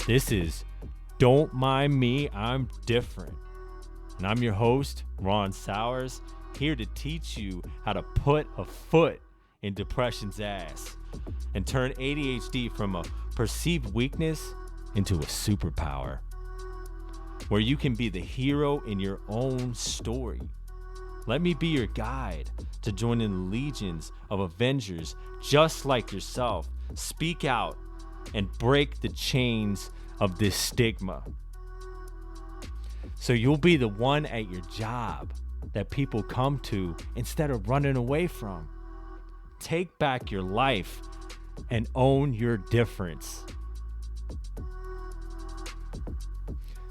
This is Don't Mind Me, I'm Different. And I'm your host, Ron Sowers, here to teach you how to put a foot in depression's ass and turn ADHD from a perceived weakness into a superpower, where you can be the hero in your own story. Let me be your guide to join in legions of Avengers just like yourself. Speak out and break the chains of this stigma. So you'll be the one at your job that people come to instead of running away from. Take back your life and own your difference.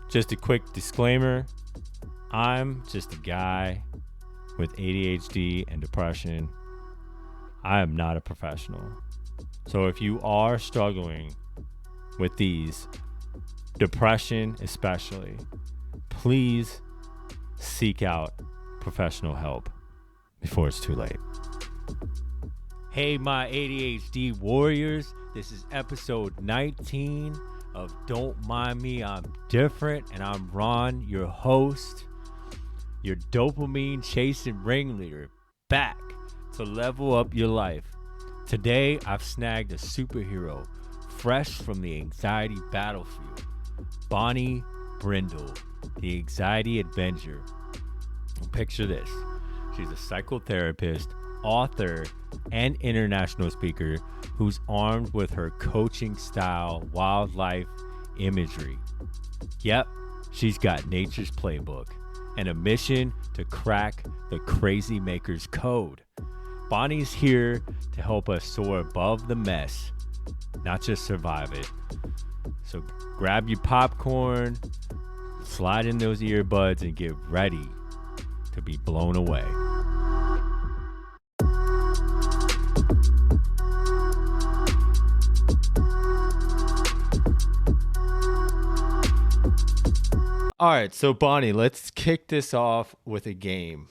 Just a quick disclaimer, I'm just a guy with ADHD and depression. I am not a professional. So if you are struggling with these, depression especially, please seek out professional help before it's too late. Hey, my ADHD warriors, this is episode 19 of Don't Mind Me, I'm Different, and I'm Ron, your host, your dopamine chasing ringleader, back to level up your life. Today, I've snagged a superhero fresh from the anxiety battlefield, Bonnie Brindle, the Anxiety Avenger. Picture this. She's a psychotherapist, author, and international speaker who's armed with her coaching style wildlife imagery. Yep, she's got nature's playbook and a mission to crack the Crazymakers Code. Bonnie's here to help us soar above the mess, not just survive it. So grab your popcorn, slide in those earbuds, and get ready to be blown away. All right, so Bonnie, let's kick this off with a game.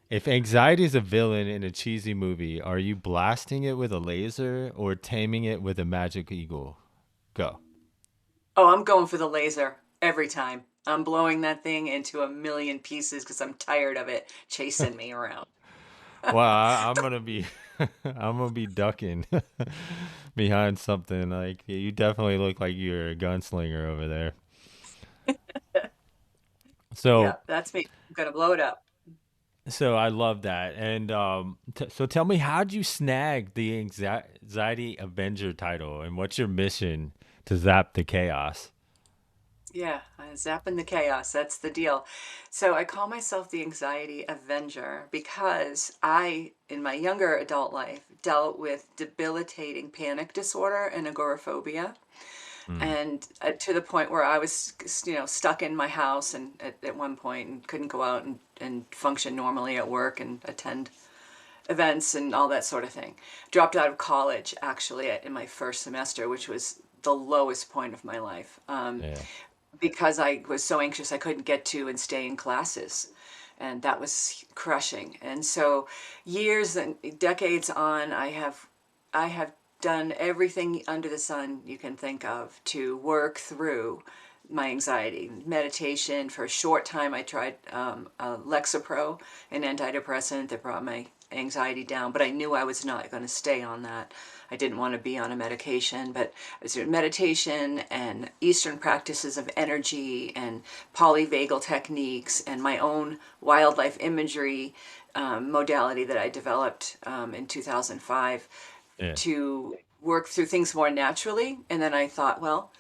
If anxiety is a villain in a cheesy movie, are you blasting it with a laser or taming it with a magic eagle? Go. Oh, I'm going for the laser every time. I'm blowing that thing into a million pieces because I'm tired of it chasing me around. Well, I'm gonna be, I'm gonna be ducking behind something. Like you definitely look like you're a gunslinger over there. Yeah, So, that's me. I'm gonna blow it up. so I love that. And so tell me, how'd you snag the Anxiety Avenger title, and what's your mission to zap the chaos? Yeah, zapping the chaos. That's the deal. So I call myself the Anxiety Avenger because I, in my younger adult life, dealt with debilitating panic disorder and agoraphobia. Mm, And to the point where I was, stuck in my house and at one point and couldn't go out and function normally at work and attend events and all that sort of thing. Dropped out of college actually in my first semester, which was the lowest point of my life, yeah. because I was so anxious I couldn't get to and stay in classes. And that was crushing. And so years and decades on, I have done everything under the sun you can think of to work through my anxiety. Meditation. For a short time, I tried Lexapro, an antidepressant that brought my anxiety down, but I knew I was not going to stay on that. I didn't want to be on a medication, but I was doing meditation and Eastern practices of energy and polyvagal techniques and my own wildlife imagery modality that I developed in 2005 Yeah. to work through things more naturally. And then I thought, well,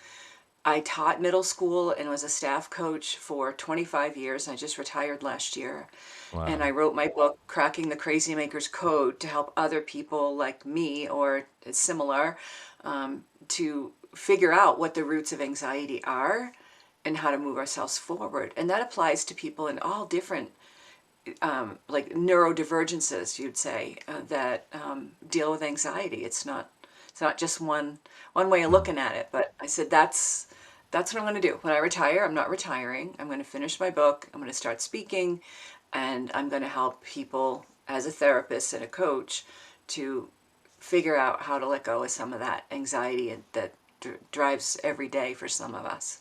I taught middle school and was a staff coach for 25 years. I just retired last year. And I Wow. wrote my book, Cracking the Crazymakers Code, to help other people like me or similar to figure out what the roots of anxiety are and how to move ourselves forward. And that applies to people in all different, like neurodivergences, you'd say, that deal with anxiety. It's not just one way of Mm. looking at it. But I said that's what I'm going to do. When I retire, I'm not retiring. I'm going to finish my book. I'm going to start speaking, and I'm going to help people as a therapist and a coach to figure out how to let go of some of that anxiety that drives every day for some of us.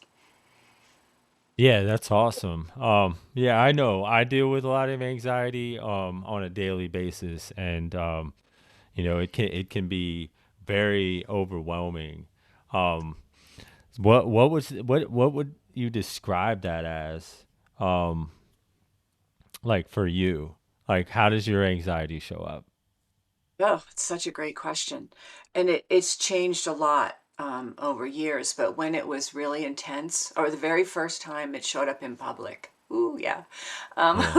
Yeah, that's awesome. Yeah, I know. I deal with a lot of anxiety on a daily basis, and it can be very overwhelming. Um, what would you describe that as? Um, like for you, like how does your anxiety show up? Oh, it's such a great question. And it's changed a lot over years, but when it was really intense, or the very first time it showed up in public, ooh, yeah. Yeah.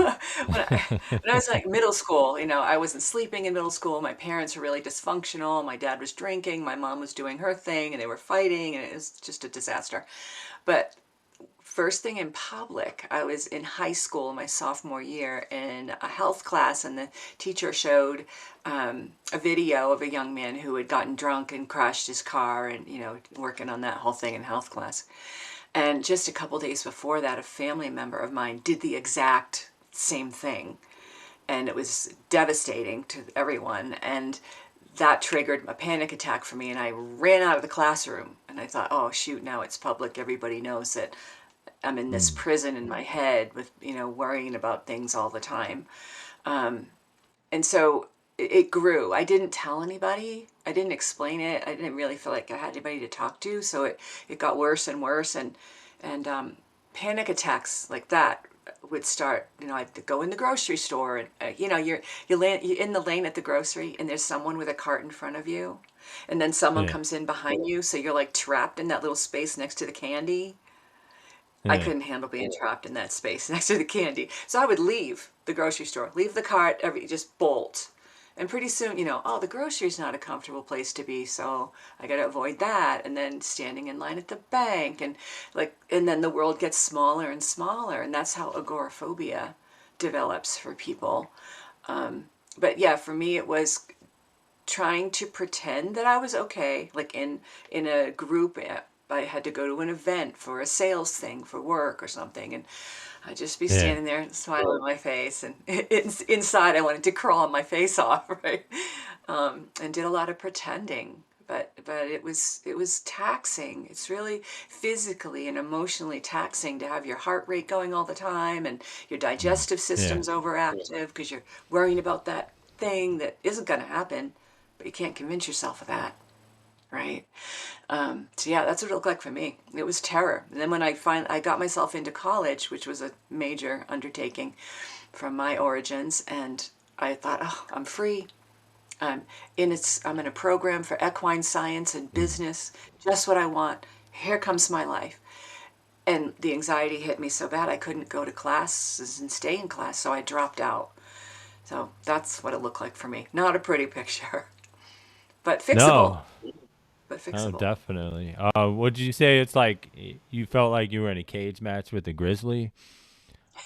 When I was like middle school, I wasn't sleeping in middle school. My parents were really dysfunctional. My dad was drinking. My mom was doing her thing, and they were fighting, and it was just a disaster. But first thing in public, I was in high school my sophomore year in a health class, and the teacher showed a video of a young man who had gotten drunk and crashed his car, and working on that whole thing in health class. And just a couple days before that, a family member of mine did the exact same thing, and it was devastating to everyone. And that triggered a panic attack for me, and I ran out of the classroom. And I thought, oh shoot, now it's public. Everybody knows that I'm in this Mm. prison in my head with, worrying about things all the time. Um, and so it grew. I didn't tell anybody. I didn't explain it. I didn't really feel like I had anybody to talk to. So it got worse and worse. And panic attacks like that would start. I'd go in the grocery store, and you're in the lane at the grocery, and there's someone with a cart in front of you, and then someone Yeah. comes in behind you, so you're like trapped in that little space next to the candy. I Yeah. couldn't handle being trapped in that space next to the candy. So I would leave the grocery store, leave the cart, just bolt. And pretty soon, oh, the grocery's not a comfortable place to be, so I got to avoid that. And then standing in line at the bank, and then the world gets smaller and smaller, and that's how agoraphobia develops for people. But yeah, for me, it was trying to pretend that I was okay, like in a group. I had to go to an event for a sales thing for work or something, and I'd just be Yeah. standing there smiling on my face, and inside I wanted to crawl my face off, right? And did a lot of pretending, but it was taxing. It's really physically and emotionally taxing to have your heart rate going all the time, and your Mm. digestive Yeah. system's overactive because you're worrying about that thing that isn't going to happen, but you can't convince yourself of that, right? So yeah, that's what it looked like for me. It was terror. And then when I got myself into college, which was a major undertaking from my origins, and I thought, oh, I'm free. I'm in a program for equine science and Mm. business, just what I want. Here comes my life. And the anxiety hit me so bad I couldn't go to classes and stay in class, so I dropped out. So that's what it looked like for me. Not a pretty picture, but fixable. No. But Oh, fixable. definitely. Would you say it's like you felt like you were in a cage match with a grizzly,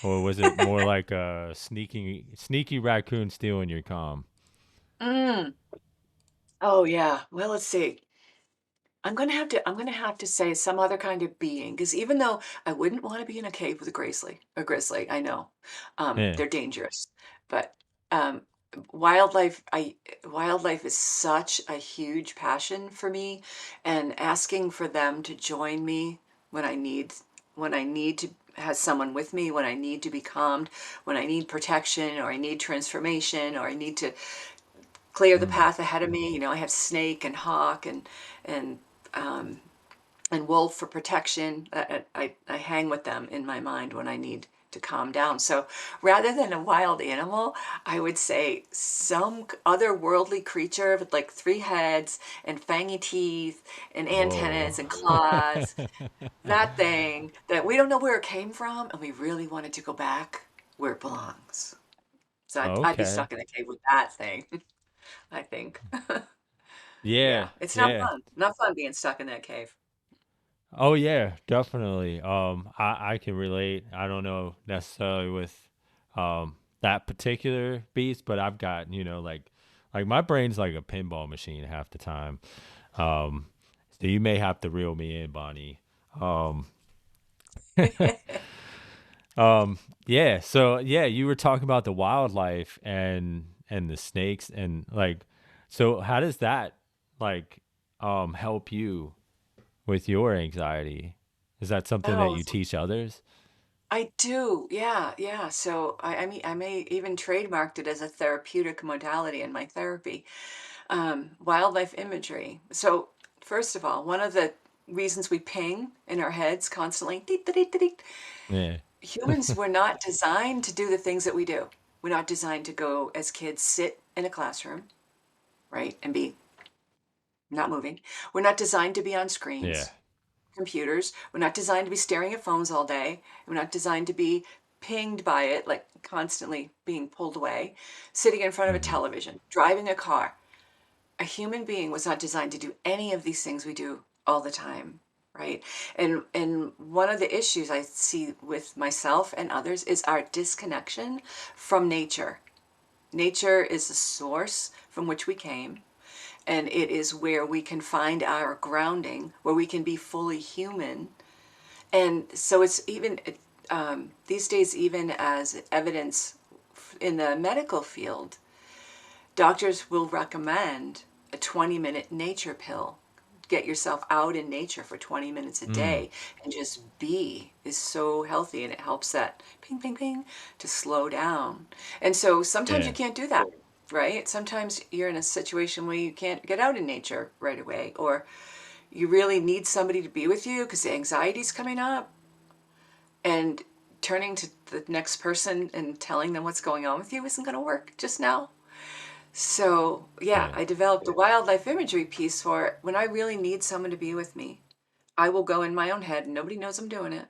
or was it more like a sneaky raccoon stealing your calm? Mm. Oh yeah. Well, let's see. I'm gonna have to say some other kind of being, because even though I wouldn't want to be in a cave with a grizzly, I know, Yeah. they're dangerous, but um, wildlife, wildlife is such a huge passion for me, and asking for them to join me when I need when I need to have someone with me, when I need to be calmed, when I need protection, or I need transformation, or I need to clear the Mm. path ahead of me. I have snake and hawk and um, and wolf for protection. I hang with them in my mind when I need to calm down. So rather than a wild animal, I would say some otherworldly creature with like three heads and fangy teeth and Whoa. antennas and claws. That thing that we don't know where it came from, and we really wanted to go back where it belongs. So I'd be Okay. stuck in a cave with that thing, I think. Yeah. Yeah, it's not Yeah. fun. Not fun being stuck in that cave. Oh yeah, definitely. I can relate. I don't know necessarily with that particular beast, but I've got, like my brain's like a pinball machine half the time. Um so you may have to reel me in, Bonnie. Um yeah, so yeah, you were talking about the wildlife and the snakes and like so how does that like help you? with your anxiety? Is that something that Oh, you teach others? I do. Yeah, yeah. So I mean, I may even trademarked it as a therapeutic modality in my therapy. Wildlife imagery. So first of all, one of the reasons we ping in our heads constantly, "Deet, deet, deet, deet," Yeah. humans were not designed to do the things that we do. We're not designed to go as kids sit in a classroom, right, and be not moving. We're not designed to be on Yeah. screens, computers. We're not designed to be staring at phones all day. We're not designed to be pinged by it, like constantly being pulled away, sitting in front of a Hmm. television, driving a car. A human being was not designed to do any of these things we do all the time, right? And one of the issues I see with myself and others is our disconnection from nature. Nature is the source from which we came, and it is where we can find our grounding, where we can be fully human. And so it's even these days, even as evidence in the medical field, doctors will recommend a 20-minute nature pill. Get yourself out in nature for 20 minutes a Mm. day and just be is so healthy, and it helps that ping, ping, ping to slow down. And so sometimes you Yeah. can't do that, right? Sometimes you're in a situation where you can't get out in nature right away, or you really need somebody to be with you because the anxiety's coming up, and turning to the next person and telling them what's going on with you isn't going to work just now. So, yeah, Yeah. I developed the wildlife imagery piece for it. When I really need someone to be with me, I will go in my own head, and nobody knows I'm doing it.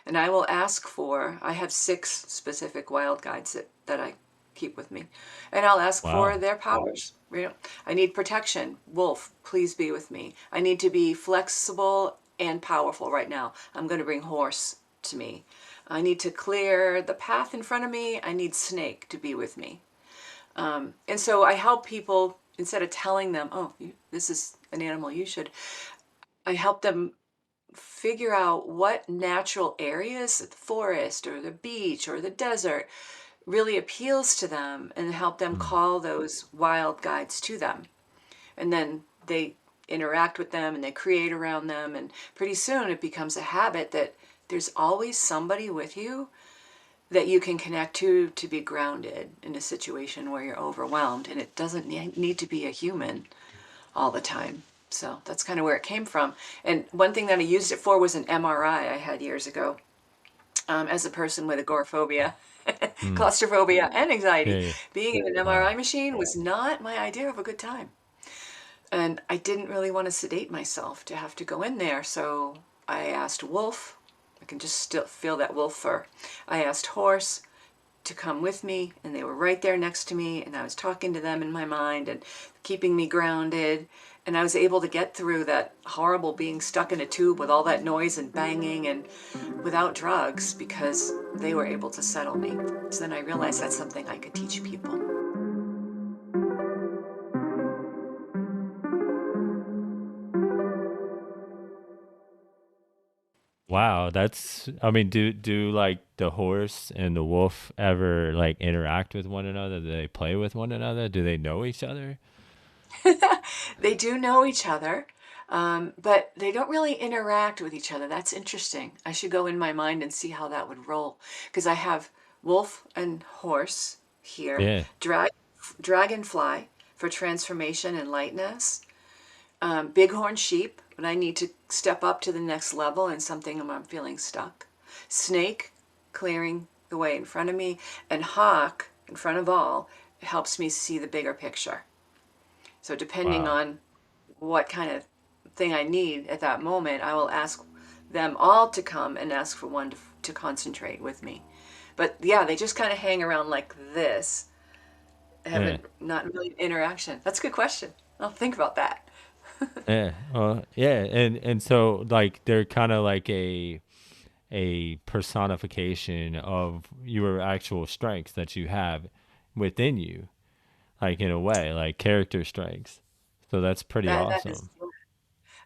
And I will ask for, I have 6 specific wild guides that I keep with me. And I'll ask for Wow. their powers. You know, I need protection. Wolf, please be with me. I need to be flexible and powerful right now. I'm going to bring horse to me. I need to clear the path in front of me. I need snake to be with me. And so I help people, instead of telling them, oh, this is an animal you should, I help them figure out what natural areas, the forest or the beach or the desert, really appeals to them, and help them Mm. call those wild guides to them. And then they interact with them and they create around them. And pretty soon it becomes a habit that there's always somebody with you that you can connect to be grounded in a situation where you're overwhelmed. And it doesn't need to be a human all the time. So that's kind of where it came from. And one thing that I used it for was an MRI I had years ago, as a person with agoraphobia, Mm. claustrophobia, and anxiety. Yeah. Yeah. Being in an MRI Wow. machine was not my idea of a good time. And I didn't really want to sedate myself to have to go in there. So I asked Wolf, I can just still feel that wolf fur. I asked Horse to come with me, and they were right there next to me, and I was talking to them in my mind and keeping me grounded. And I was able to get through that horrible being stuck in a tube with all that noise and banging and without drugs, because they were able to settle me. So then I realized that's something I could teach people. Wow. That's, I mean, do like the horse and the wolf ever like interact with one another? Do they play with one another? Do they know each other? They do know each other, but they don't really interact with each other. That's interesting. I should go in my mind and see how that would roll. Because I have wolf and horse here, Yeah. dragonfly for transformation and lightness, bighorn sheep when I need to step up to the next level and something I'm feeling stuck, snake clearing the way in front of me, and hawk in front of all helps me see the bigger picture. So depending Wow. on what kind of thing I need at that moment, I will ask them all to come and ask for one to concentrate with me. But yeah, they just kind of hang around like this, Yeah. haven't not really interaction. That's a good question. I'll think about that. Yeah. Yeah. And so like they're kind of like a personification of your actual strengths that you have within you, like in a way, like character strengths. So that's pretty That is awesome.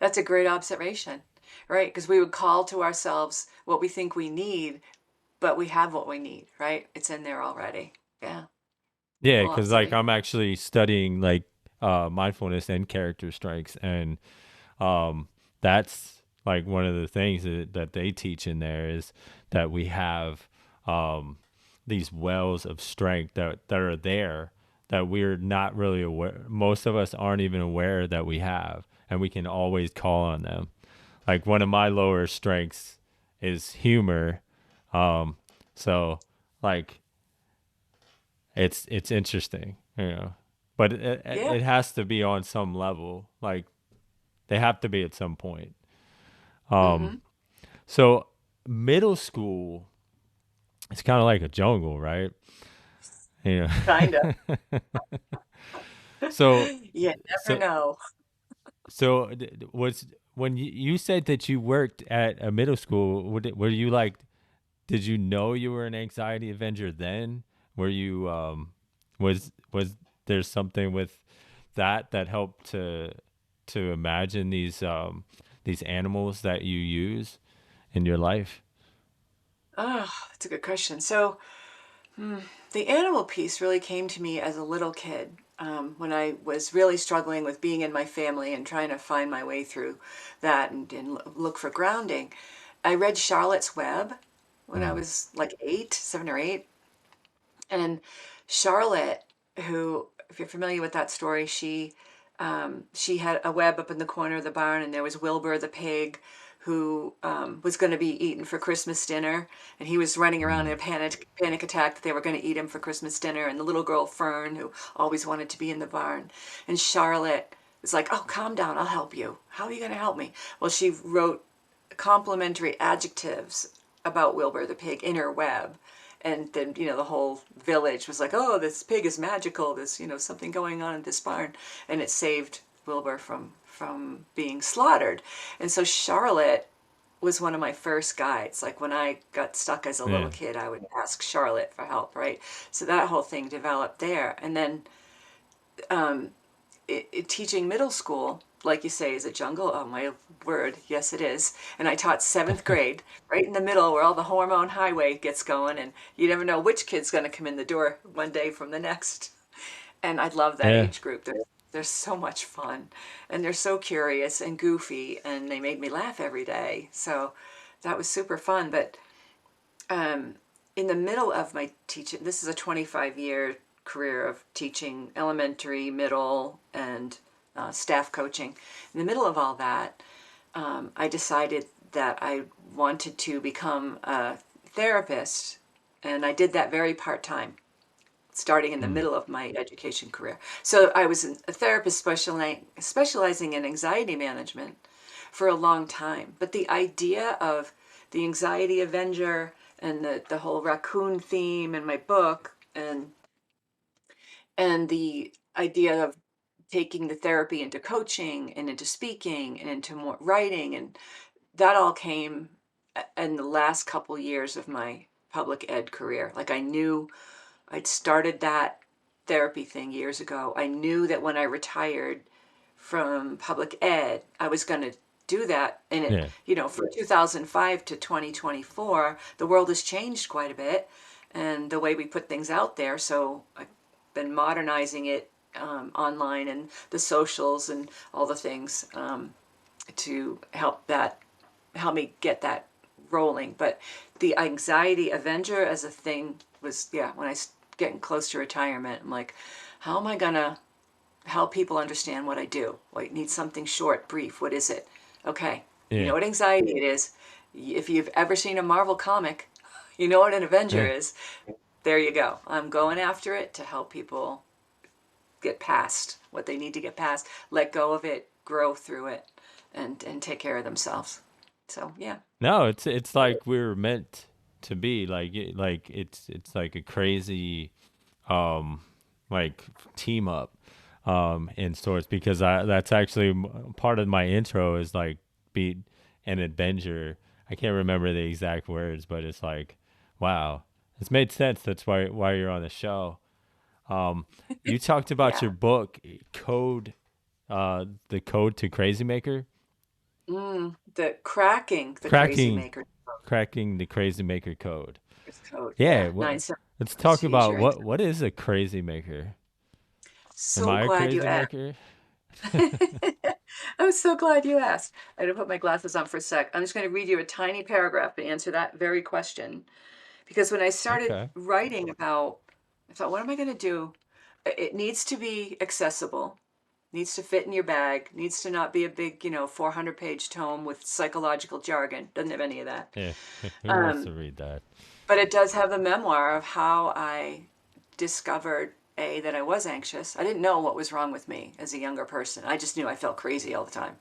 that's a great observation, right? Because we would call to ourselves what we think we need, but we have what we need, right? It's in there already. Yeah, Yeah, cool because like observation. I'm actually studying like mindfulness and character strengths, and um that's like one of the things that they teach in there is that we have these wells of strength that are there that we're not really aware. Most of us aren't even aware that we have, and we can always call on them. Like one of my lower strengths is humor. Um, so like it's interesting, but Yeah. it has to be on some level. Like they have to be at some point. Um, Mm-hmm. so middle school, it's kind of like a jungle, right? You Kind of. know. so You never so know. was when you said that you worked at a middle school, were you like, did you know you were an Anxiety Avenger then? Were you was there something with that helped to imagine these animals that you use in your life? Oh, that's a good question. So, the animal piece really came to me as a little kid, when I was really struggling with being in my family and trying to find my way through that and look for grounding. I read Charlotte's Web when I Mm. was like 7 or 8. And Charlotte, who, if you're familiar with that story, she had a web up in the corner of the barn, and there was Wilbur the pig, who was going to be eaten for Christmas dinner, and he was running around in Mm. a panic attack that they were going to eat him for Christmas dinner, and the little girl Fern, who always wanted to be in the barn, and Charlotte was like, "Oh, calm down, I'll help you. How are you going to help me?" Well, she wrote complimentary adjectives about Wilbur the pig in her web. And then, the whole village was like, "Oh, this pig is magical. There's, something going on in this barn." And it saved Wilbur from being slaughtered. And so Charlotte was one of my first guides. Like when I got stuck as a little Yeah. kid, I would ask Charlotte for help, right? So that whole thing developed there. And then teaching middle school, like you say, is a jungle. Oh my word, yes it is. And I taught seventh grade, right in the middle where all the hormone highway gets going, and you never know which kid's going to come in the door one day from the next. And I love that Yeah. age group. They're so much fun, and they're so curious and goofy, and they made me laugh every day. So that was super fun. But um, in the middle of my teaching, this is a 25-year career of teaching elementary, middle, and staff coaching. In the middle of all that, I decided that I wanted to become a therapist, and I did that very part time, starting in the Mm. middle of my education career. So I was a therapist specializing in anxiety management for a long time. But the idea of the Anxiety Avenger and the whole raccoon theme in my book, and the idea of taking the therapy into coaching and into speaking and into more writing, and that all came in the last couple years of my public ed career. Like I knew I'd started that therapy thing years ago. I knew that when I retired from public ed, I was going to do that. And it, Yeah. from 2005 to 2024, the world has changed quite a bit, and the way we put things out there. So I've been modernizing it, online and the socials and all the things, to help me get that rolling. But the Anxiety Avenger as a thing was, yeah, when I was getting close to retirement, I'm like, how am I gonna help people understand what I do? Well, you need something short, brief. What is it? Okay, you know Yeah. what anxiety it is. If you've ever seen a Marvel comic, you know what an Avenger Yeah. is. There you go. I'm going after it to help people get past what they need to get past, let go of it, grow through it, and take care of themselves. So yeah. No, it's like we were meant to be. Like it's like a crazy um like team up in sorts, because I that's actually part of my intro is like be an adventure. I can't remember the exact words, but it's like, wow, it's made sense. That's why you're on the show. You talked about Yeah. your book code, the code to Crazy Maker, The cracking the crazy cracking maker cracking the Crazy Maker code. code. Yeah, Yeah, let's 9 7 talk to use about your anxiety. what is a crazy maker. Am So I a glad you crazy asked. maker? I'm so glad you asked. I had to put my glasses on for a sec. I'm just going to read you a tiny paragraph to answer that very question. Because when I started Okay. writing about, I thought, what am I going to do? It needs to be accessible, needs to fit in your bag, needs to not be a big, 400-page tome with psychological jargon. Doesn't have any of that. Yeah. Who wants Um, to read that? but it does have the memoir of how I discovered that I was anxious. I didn't know what was wrong with me as a younger person. I just knew I felt crazy all the time.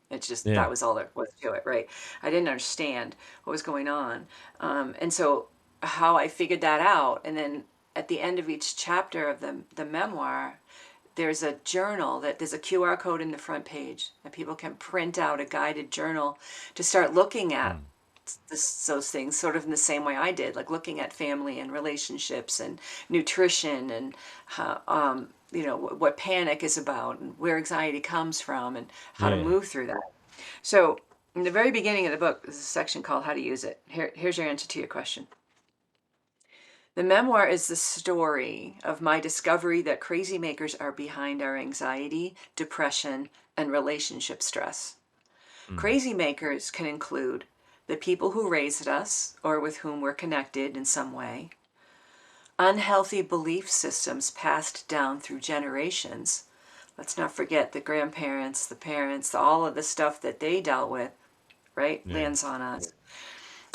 It's just Yeah. that was all there was to it, right? I didn't understand what was going on, and so how I figured that out, and then at the end of each chapter of the memoir, there's a journal that there's a QR code in the front page that people can print out a guided journal to start looking at Mm. those things sort of in the same way I did, like looking at family and relationships and nutrition and how, what panic is about and where anxiety comes from and how to Yeah. move through that. So, in the very beginning of the book, there's a section called How to Use It. Here's your answer to your question. The memoir is the story of my discovery that crazy makers are behind our anxiety, depression, and relationship stress. Mm. Crazy makers can include the people who raised us or with whom we're connected in some way, unhealthy belief systems passed down through generations. Let's not forget the grandparents, the parents, all of the stuff that they dealt with, right? Yeah. Lands on us.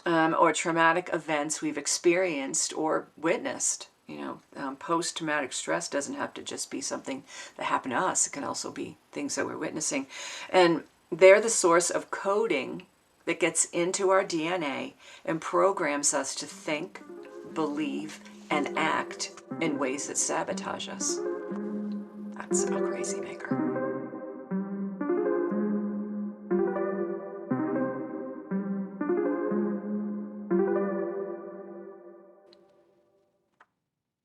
Or traumatic events we've experienced or witnessed. Post traumatic stress doesn't have to just be something that happened to us, it can also be things that we're witnessing. And they're the source of coding that gets into our DNA and programs us to think, believe, and act in ways that sabotage us. That's a crazy maker.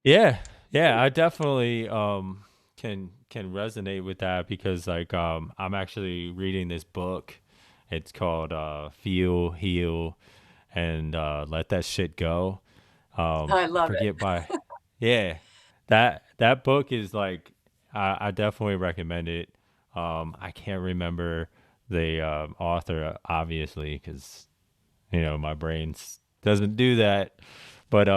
Yeah. Yeah. I definitely can resonate with that because like I'm actually reading this book. It's called Feel, Heal, and Let That Shit Go. I I love it. forget by yeah. That book is like I definitely recommend it. I can't remember the author obviously because my brain doesn't do that. But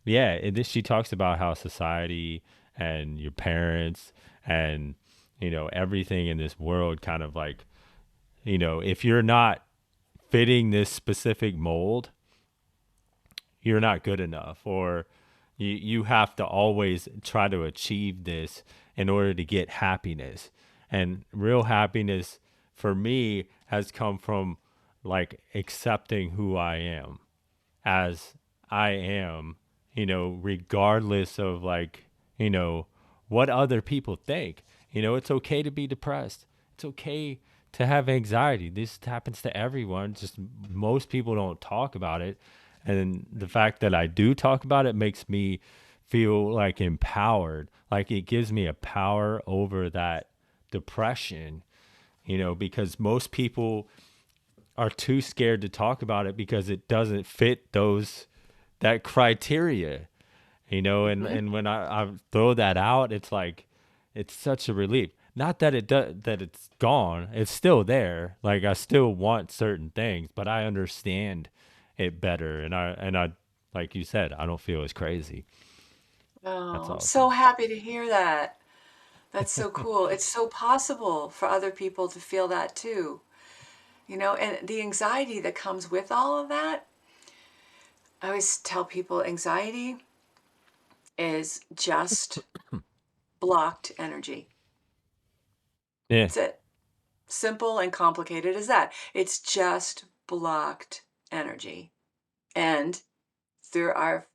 yeah, she talks about how society and your parents and everything in this world kind of like if you're not fitting this specific mold, you're not good enough, or you have to always try to achieve this in order to get happiness. And real happiness for me has come from like accepting who I am as I am, regardless of like, what other people think. It's okay to be depressed. It's okay to have anxiety. This happens to everyone. Just most people don't talk about it. And the fact that I do talk about it makes me feel like empowered. Like it gives me a power over that depression, because most people are too scared to talk about it because it doesn't fit that criteria, Mhm. and when I throw that out, it's like it's such a relief. Not that that it's gone. It's still there. Like I still want certain things, but I understand it better, and I like you said, I don't feel as crazy. Oh, That's I'm so awesome. happy to hear that. That's so cool. It's so possible for other people to feel that too. And the anxiety that comes with all of that, I always tell people anxiety is just blocked energy. Yeah. That's it. Simple and complicated as that. It's just blocked energy. And there are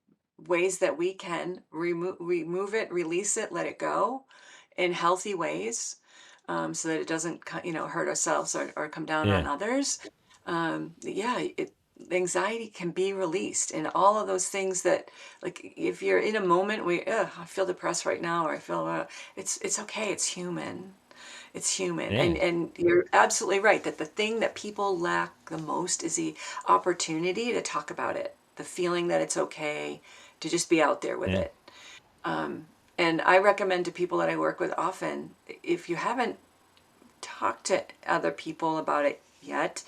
ways that we can remove it, release it, let it go in healthy ways, so that it doesn't, hurt ourselves or come down on Yeah. others. Yeah, anxiety can be released, and all of those things that, like, if you're in a moment where I feel depressed right now, or I feel, it's okay. It's human. It's human. And Yeah. and you're absolutely right that the thing that people lack the most is the opportunity to talk about it, the feeling that it's okay to just be out there with Yeah. it. And I recommend to people that I work with often, if you haven't talk to other people about it yet.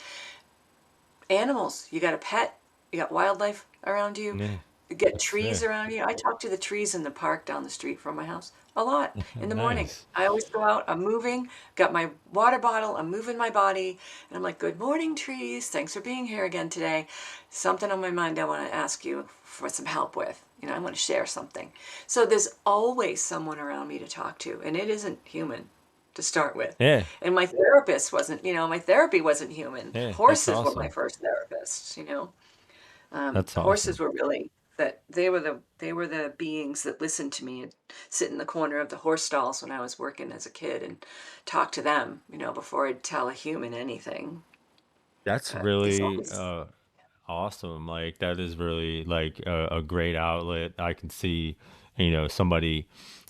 Animals, you got a pet, you got wildlife around you, Yeah, you get that's trees fair. around you. I talk to the trees in the park down the street from my house a lot in the morning. Nice. I always go out, I'm moving, got my water bottle, I'm moving my body, and I'm like, good morning, trees. Thanks for being here again today. Something on my mind I want to ask you for some help with. I want to share something. So there's always someone around me to talk to, and it isn't human to start with. Yeah, And my therapist wasn't, my therapy wasn't human. yeah, that's Horses were my awesome. first therapists. That's Horses awesome. were really that they were the beings that listened to me and sit in the corner of the horse stalls when I was working as a kid and talk to them, before I'd tell a human anything. That's But there's really always awesome. Like that is really like a great outlet. I can see, somebody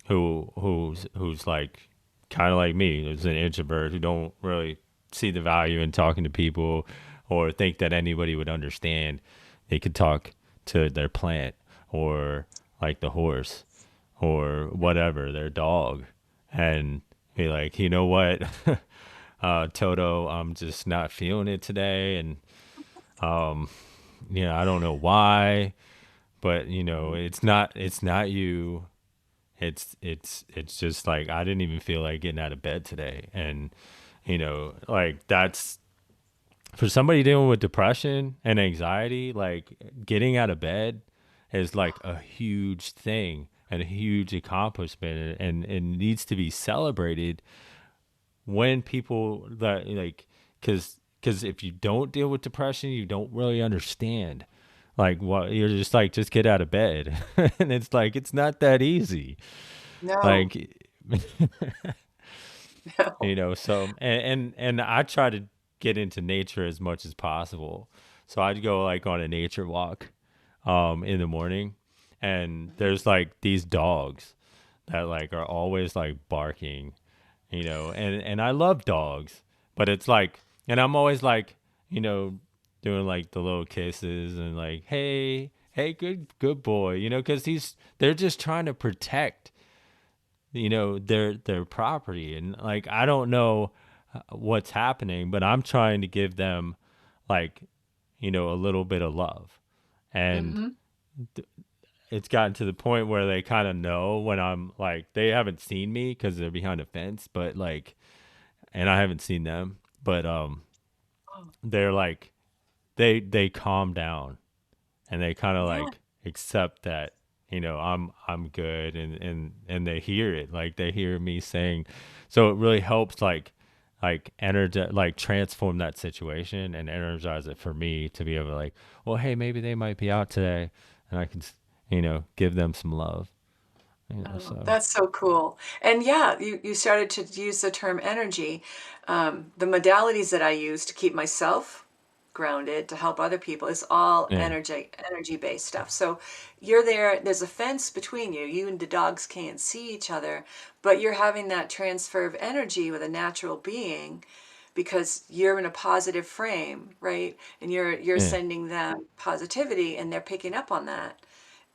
who's like kind of like me, who's an introvert who don't really see the value in talking to people or think that anybody would understand. They could talk to their plant or like the horse or whatever, their dog, and be like, you know what, Toto, I'm just not feeling it today, and I don't know why, but it's not you. It's just like I didn't even feel like getting out of bed today, and like that's for somebody dealing with depression and anxiety, like getting out of bed is like a huge thing and a huge accomplishment, and it needs to be celebrated when people that like because if you don't deal with depression, you don't really understand like what you're just like just get out of bed and it's like it's not that easy no, like no. so and I try to get into nature as much as possible, so I'd go like on a nature walk in the morning, and there's like these dogs that like are always like barking, and I love dogs, but it's like, and I'm always like, you know, doing like the little kisses and like, hey, good boy, because they're just trying to protect, their property, and like I don't know what's happening, but I'm trying to give them like, a little bit of love, and Hmm. it's gotten to the point where they kind of know when I'm like they haven't seen me because they're behind a fence, but like and I haven't seen them, but they're like they calm down and they kind of Yeah. like accept that I'm good, and they hear it, like they hear me saying, so it really helps like energize, like transform that situation and energize it for me to be able to like, well, hey, maybe they might be out today, and I can give them some love, Oh, so that's so cool. And yeah, you started to use the term energy. The modalities that I use to keep myself grounded to help other people is all yeah, energy based stuff. So you're there, there's a fence between you. You and the dogs can't see each other, but you're having that transfer of energy with a natural being because you're in a positive frame, right? And you're yeah, sending them positivity and they're picking up on that.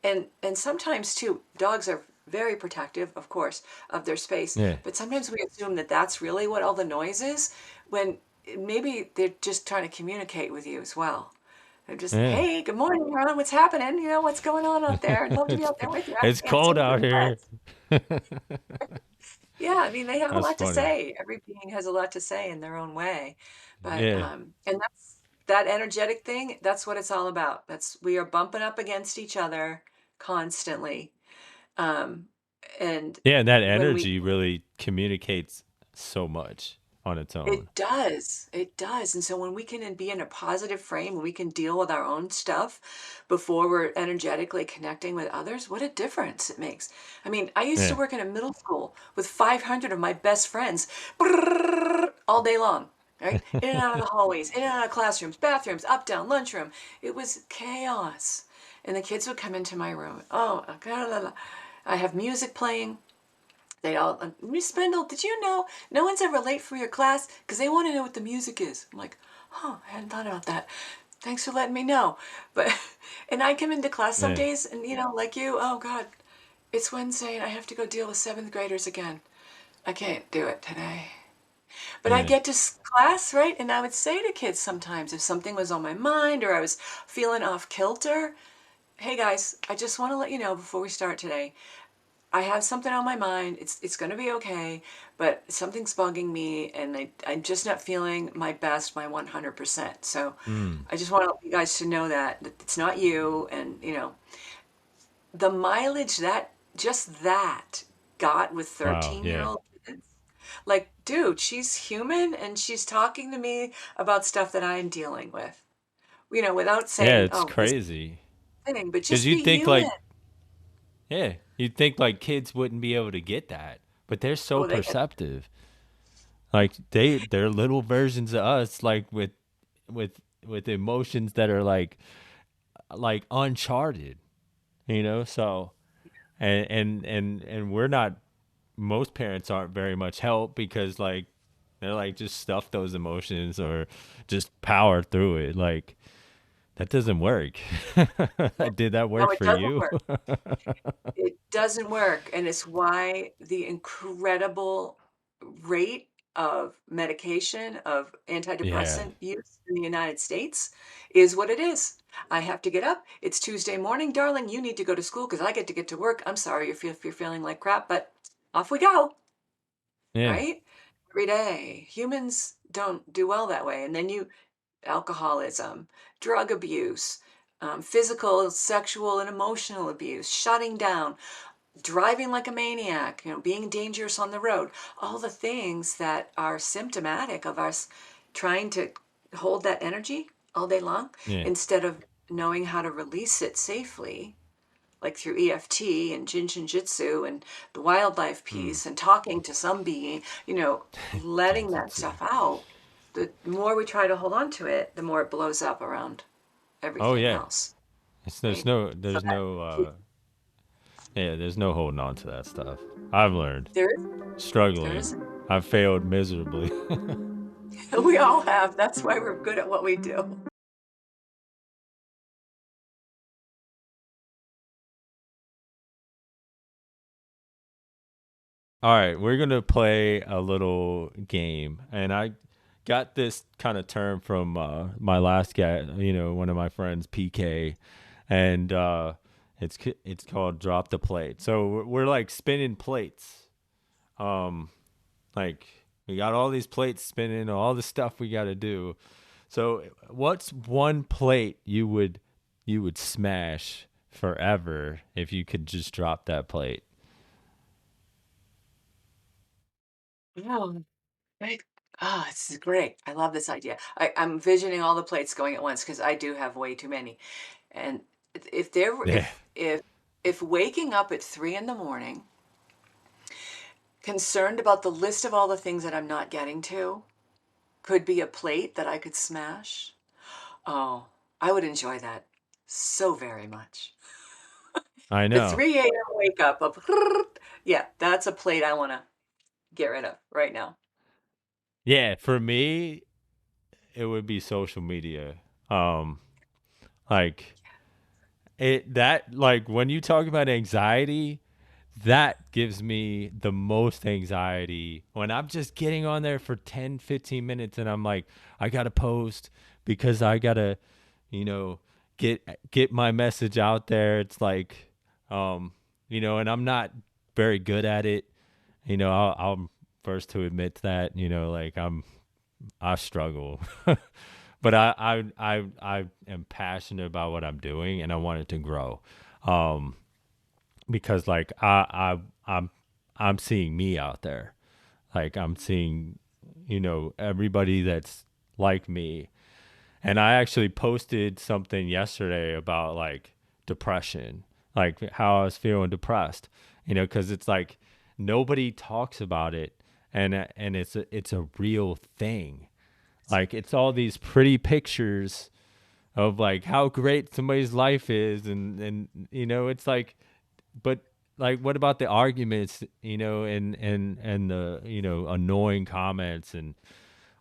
And sometimes too, dogs are very protective, of course, of their space, yeah, but sometimes we assume that that's really what all the noise is when maybe they're just trying to communicate with you as well. They're just, yeah. hey, good morning, Ron, what's happening? What's going on out there? I'd love to be it's out there with you. I it's can't see cold with your out here. pets. Yeah, I mean, they have a That's lot to funny. say. Every being has a lot to say in their own way. But Yeah. and that's that energetic thing, that's what it's all about. That's we are bumping up against each other constantly. Um, and Yeah, and that when we energy really communicates so much on its own. it does, it does. And so when we can be in a positive frame, when we can deal with our own stuff before we're energetically connecting with others, what a difference it makes. I mean, I used to Yeah. work in a middle school with 500 of my best friends all day long, right? In and out of the hallways, in and out of classrooms, bathrooms, up, down, lunchroom. It was chaos. And the kids would come into my room. Oh, God, I have music playing. They all, Miss Brindle, did you know no one's ever late for your class? Because they want to know what the music is. I'm like, huh, I hadn't thought about that. Thanks for letting me know. But, and I come into class some Yeah. days and, like you, oh God, it's Wednesday and I have to go deal with seventh graders again. I can't do it today. But I Yeah. get to class, right? And I would say to kids sometimes if something was on my mind or I was feeling off kilter, hey guys, I just want to let you know before we start today, I have something on my mind. It's going to be okay, but something's bugging me and I'm just not feeling my best, my 100%. So Mm. I just want you guys to know that it's not you. And, the mileage that just that got with Wow. 13-year-old Yeah. old kids, like, dude, she's human and she's talking to me about stuff that I'm dealing with, without Yeah, saying, it's oh, this crazy. thing, but Cuz just be you'd think human. like, yeah, you'd think like kids wouldn't be able to get that, but they're so Oh, they get, perceptive. Like they're little versions of us, like with with emotions that are like uncharted, So and we're not. Most parents aren't very much help because like they're like just stuff those emotions or just power through it. Like that doesn't work. Did that no, work it for doesn't you? work. It doesn't work, and it's why the incredible rate of medication, of Yeah. antidepressant use in the United States is what it is. I have to get up. It's Tuesday morning, darling. You need to go to school because I get to work. I'm sorry if you're feeling like crap, but off we go, Yeah. right? Every day. Humans don't do well that way. And then alcoholism, drug abuse, physical, sexual, and emotional abuse, shutting down, driving like a maniac, being dangerous on the road, all the things that are symptomatic of us trying to hold that energy all day long Yeah. instead of knowing how to release it safely, like through EFT and Jin Shin Jitsu and the wildlife Mm. piece and talking to some being, letting that Jiu-jitsu. stuff out. The more we try to hold on to it, the more it blows up around Oh everything yeah. else, It's right? So there's that no yeah, there's no holding on to that stuff. I've learned. there is, there Struggling. isn't. I've failed miserably. We all have. That's why we're good at what we do. All right, we're gonna play a little game, and I got this kind of term from my last guy, one of my friends, PK, and it's called drop the plate. So we're like spinning plates, um, like we got all these plates spinning, all the stuff we got to do. So what's one plate you would smash forever if you could just drop that plate? Oh, right. Ah, this is great. I love this idea. I'm envisioning all the plates going at once because I do have way too many. And if there were, Yeah, if waking up at 3 in the morning, concerned about the list of all the things that I'm not getting to, could be a plate that I could smash. Oh, I would enjoy that so very much. I The know. 3 a.m. wake up of, yeah, that's a plate I want to get rid of right now. Yeah, for me, it would be social media. Um, like like when you talk about anxiety, that gives me the most anxiety when I'm just getting on there for 10, 15 minutes and I'm like, I gotta post because I gotta, you know, get my message out there. It's like, and I'm not very good at it. I'm first to admit that, like I struggle. But I am passionate about what I'm doing and I want it to grow. Um, because like I'm seeing me out there. Like I'm seeing, everybody that's like me. And I actually posted something yesterday about like depression, like how I was feeling depressed, because it's like nobody talks about it, and it's a real thing. Like it's all these pretty pictures of like how great somebody's life is, and it's like, but like what about the arguments, and the annoying comments and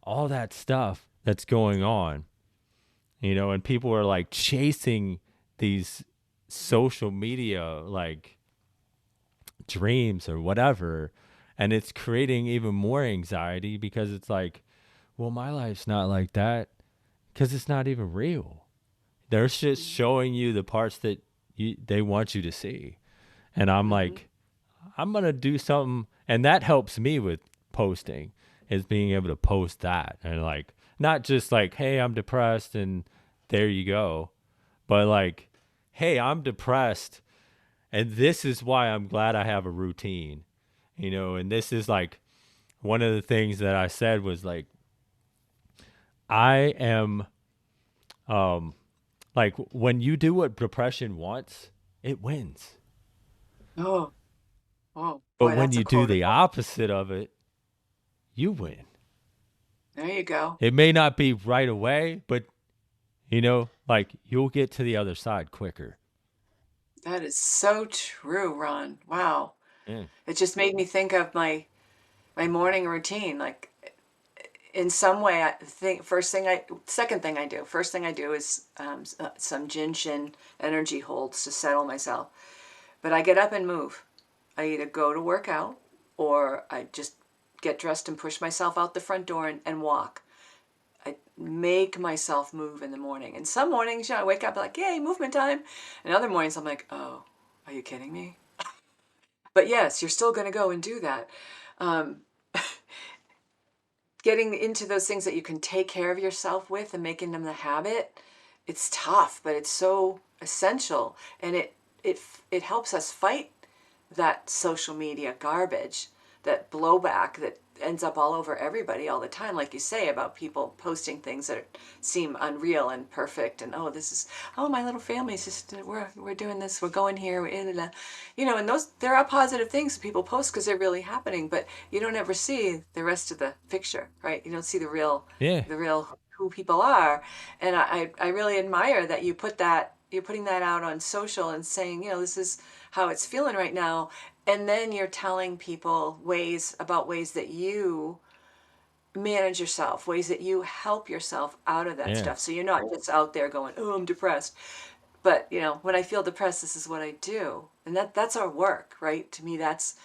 all that stuff that's going on, and people are like chasing these social media like dreams or whatever, And it's creating even more anxiety because it's like, well, my life's not like that because it's not even real. They're just showing you the parts that they want you to see. And I'm Mm-hmm. like, I'm going to do something. And that helps me with posting, is being able to post that. And like, not just like, hey, I'm depressed and there you go. But like, hey, I'm depressed. And this is why I'm glad I have a routine, and this is like one of the things that I said was like, I am, um, like when you do what depression wants, it wins. Oh, oh, But boy, when that's a you do the quotable. opposite of it, you win. There you go. It may not be right away, but like you'll get to the other side quicker. That is so true, Ron. Wow. Yeah. It just made me think of my morning routine. Like in some way, I think second thing I do, first thing I do is some Jin Shin energy holds to settle myself. But I get up and move. I either go to work out or I just get dressed and push myself out the front door and walk. I make myself move in the morning. And some mornings, I wake up like, yay, movement time. And other mornings, I'm like, oh, are you kidding me? But yes, you're still going to go and do that. Um, Getting into those things that you can take care of yourself with and making them the habit, it's tough, but it's so essential. And it helps us fight that social media garbage, that blowback that ends up all over everybody all the time, like you say, about people posting things that seem unreal and perfect, and oh, my little family's just we're doing this, we're going here, and those, there are positive things people post because they're really happening, but you don't ever see the rest of the picture, right? You don't see Yeah. the real who people are. And I really admire that you're putting that out on social and saying, this is how it's feeling right now. And then you're telling people ways that you manage yourself, ways that you help yourself out of that Yeah. stuff. So you're not just out there going, oh, I'm depressed. But, when I feel depressed, this is what I do. And that's our work, right? To me, that's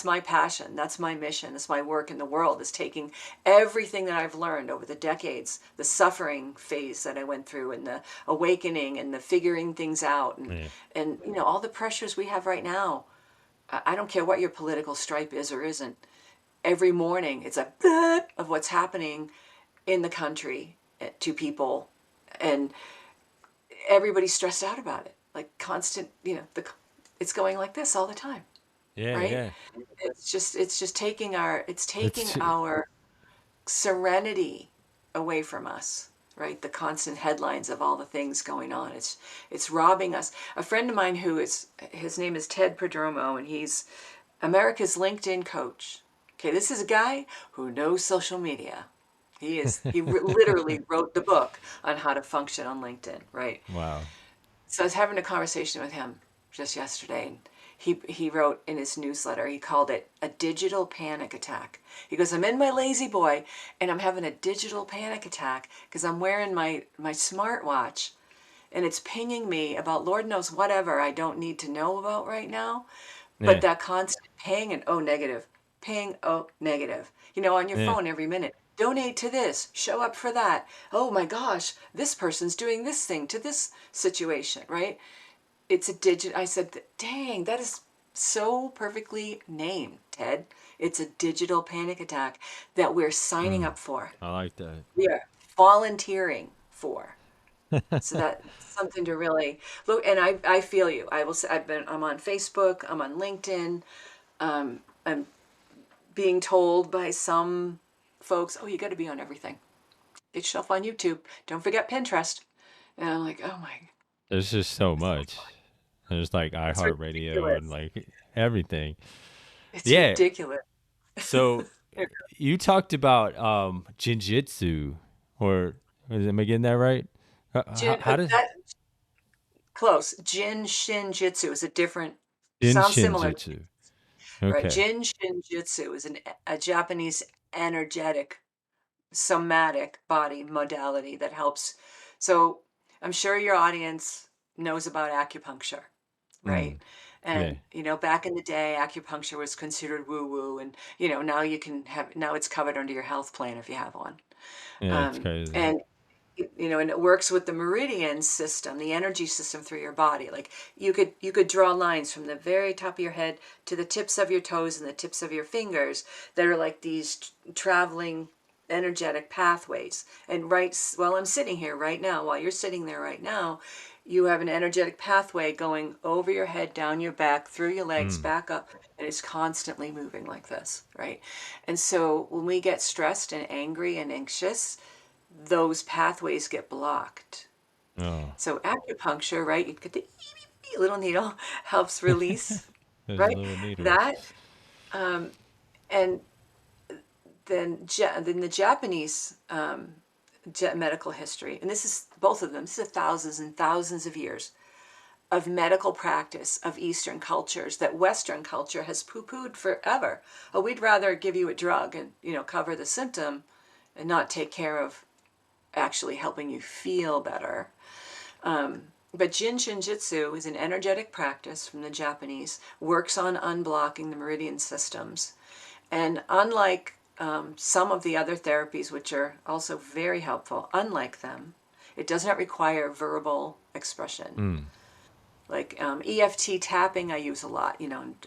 my passion. That's my mission. It's my work in the world, is taking everything that I've learned over the decades, the suffering phase that I went through and the awakening and the figuring things out Yeah. and all the pressures we have right now. I don't care what your political stripe is or isn't. Every morning it's a bit of what's happening in the country to people, and everybody's stressed out about it. Like constant, it's going like this all the time, Yeah. right? Yeah. It's just taking It's our serenity away from us, right? The constant headlines of all the things going on. It's robbing us. A friend of mine his name is Ted Prodromo, and he's America's LinkedIn coach. Okay, this is a guy who knows social media. Literally wrote the book on how to function on LinkedIn, right? wow. So I was having a conversation with him just yesterday, and he wrote in his newsletter, he called it a digital panic attack. He goes, I'm in my lazy boy and I'm having a digital panic attack because I'm wearing my smartwatch and it's pinging me about Lord knows whatever I don't need to know about right now. But Yeah. that constant ping and oh negative, ping, oh negative, on your Yeah. phone every minute. Donate to this, show up for that. Oh my gosh, this person's doing this thing to this situation, right? It's a digit. I said, dang, that is so perfectly named, Ted. It's a digital panic attack that we're signing Mm. up for. I like that. We are volunteering for. So that's something to really look. And I feel you. I will say I'm on Facebook. I'm on LinkedIn. I'm being told by some folks, oh, you got to be on everything. Get yourself on YouTube. Don't forget Pinterest. And I'm like, oh my, There's just so much. There's like it's iHeartRadio and ridiculous. like everything. It's Yeah. ridiculous. So you talked about jinjitsu, or am I getting that right? How does That close. Jin Shin Jitsu is a different, Jin sounds similar, Shinjitsu? right? Okay. Jin Shin Jitsu is a Japanese energetic somatic body modality that helps. So I'm sure your audience knows about acupuncture, Mm. right? Yeah. And, back in the day, acupuncture was considered woo-woo. And, now it's covered under your health plan if you have one. Yeah, it's crazy. And and it works with the meridian system, the energy system through your body. Like you could draw lines from the very top of your head to the tips of your toes and the tips of your fingers that are like these traveling energetic pathways. And while I'm sitting here right now, while you're sitting there right now, you have an energetic pathway going over your head, down your back, through your legs, Mm. back up, and it's constantly moving like this, right? And so when we get stressed and angry and anxious, those pathways get blocked. Oh, So acupuncture, right? You get the little needle helps release, those right? little needles. That and then the Japanese medical history, and this is both of them. This is thousands and thousands of years of medical practice of Eastern cultures that Western culture has poo-pooed forever. Oh, we'd rather give you a drug and cover the symptom and not take care of actually helping you feel better. But Jin Shin Jitsu is an energetic practice from the Japanese, works on unblocking the meridian systems. And unlike some of the other therapies, which are also very helpful, unlike them, it does not require verbal expression. Mm. Like EFT tapping, I use a lot.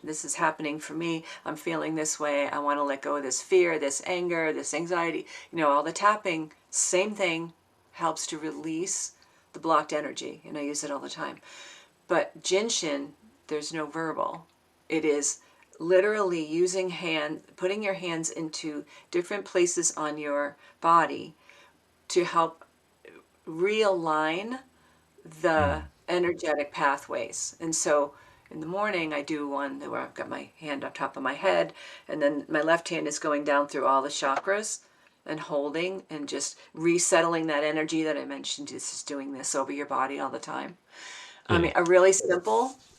This is happening for me. I'm feeling this way. I want to let go of this fear, this anger, this anxiety. All the tapping, same thing, helps to release the blocked energy. And I use it all the time. But Jinshin, there's no verbal. It is literally putting your hands into different places on your body to help realign the Mm. energetic pathways. And so in the morning, I do one where I've got my hand on top of my head, and then my left hand is going down through all the chakras and holding and just resettling that energy that I mentioned. Just doing this over your body all the time. I Yeah. mean,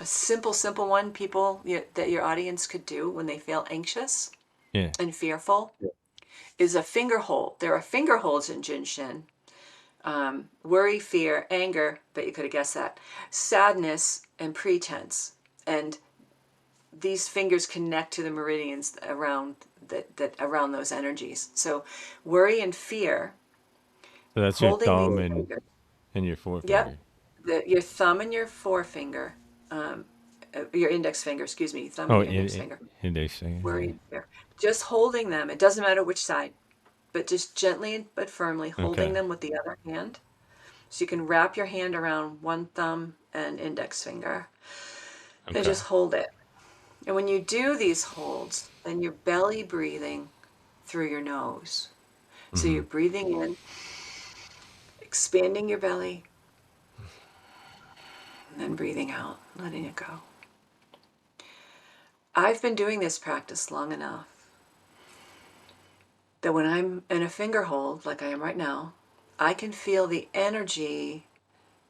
a simple one that your audience could do when they feel anxious Yeah. and fearful is a finger hold. There are finger holds in Jinshin. Worry, fear, anger, but you could have guessed that, sadness, and pretense. And these fingers connect to the meridians around around those energies. So worry and fear, So that's your holding thumb these fingers. and your Yep. forefinger. Your thumb and your forefinger, your index finger, excuse me, thumb and Oh, your index finger. index finger. Worry Yeah. and fear. Just holding them. It doesn't matter which side, but just gently but firmly holding Okay. them with the other hand. So you can wrap your hand around one thumb and index finger and Okay. just hold it. And when you do these holds, then you're belly breathing through your nose. So Mm-hmm. you're breathing in, expanding your belly, and then breathing out, letting it go. I've been doing this practice long enough that when I'm in a finger hold, like I am right now, I can feel the energy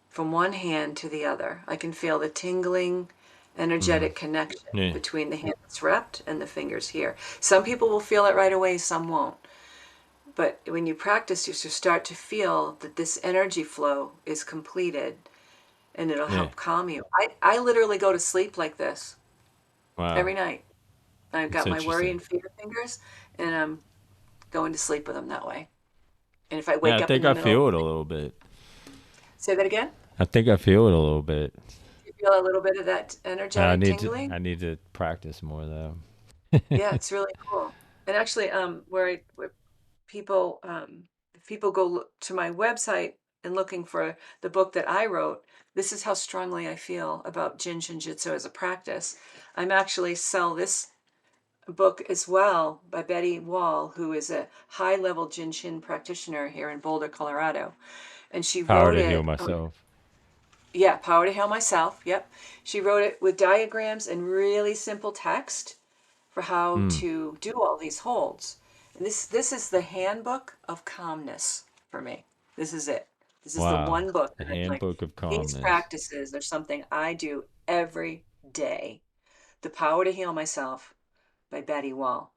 from one hand to the other. I can feel the tingling, Mm-hmm. energetic connection Yeah. between the hand that's wrapped and the fingers here. Some people will feel it right away, some won't. But when you practice, you start to feel that this energy flow is completed and it'll Yeah. help calm you. I literally go to sleep like this Wow. every night. I've It's got my worry interesting. and fear fingers and I'm going to sleep with them that way. And if I Yeah, wake I up in think the I middle of feel the it a night, little bit. say that again. I think I feel it a little bit. You feel a little bit of that energetic tingling? I need to practice more though. Yeah, it's really cool. And actually, where people, if people go to my website and looking for the book that I wrote, this is how strongly I feel about Jin Shin Jitsu as a practice. I'm actually sell this book as well by Betty Wall, who is a high-level Jin Shin practitioner here in Boulder, Colorado. And she Power wrote to heal it, myself. yeah, Power to Heal Myself. Yep. She wrote it with diagrams and really simple text for how Mm. to do all these holds. And this is the handbook of calmness for me. This is it. This is the Wow. one book The that I'm like, handbook of these calmness. practices are something I do every day. The Power to Heal Myself by Betty Wall.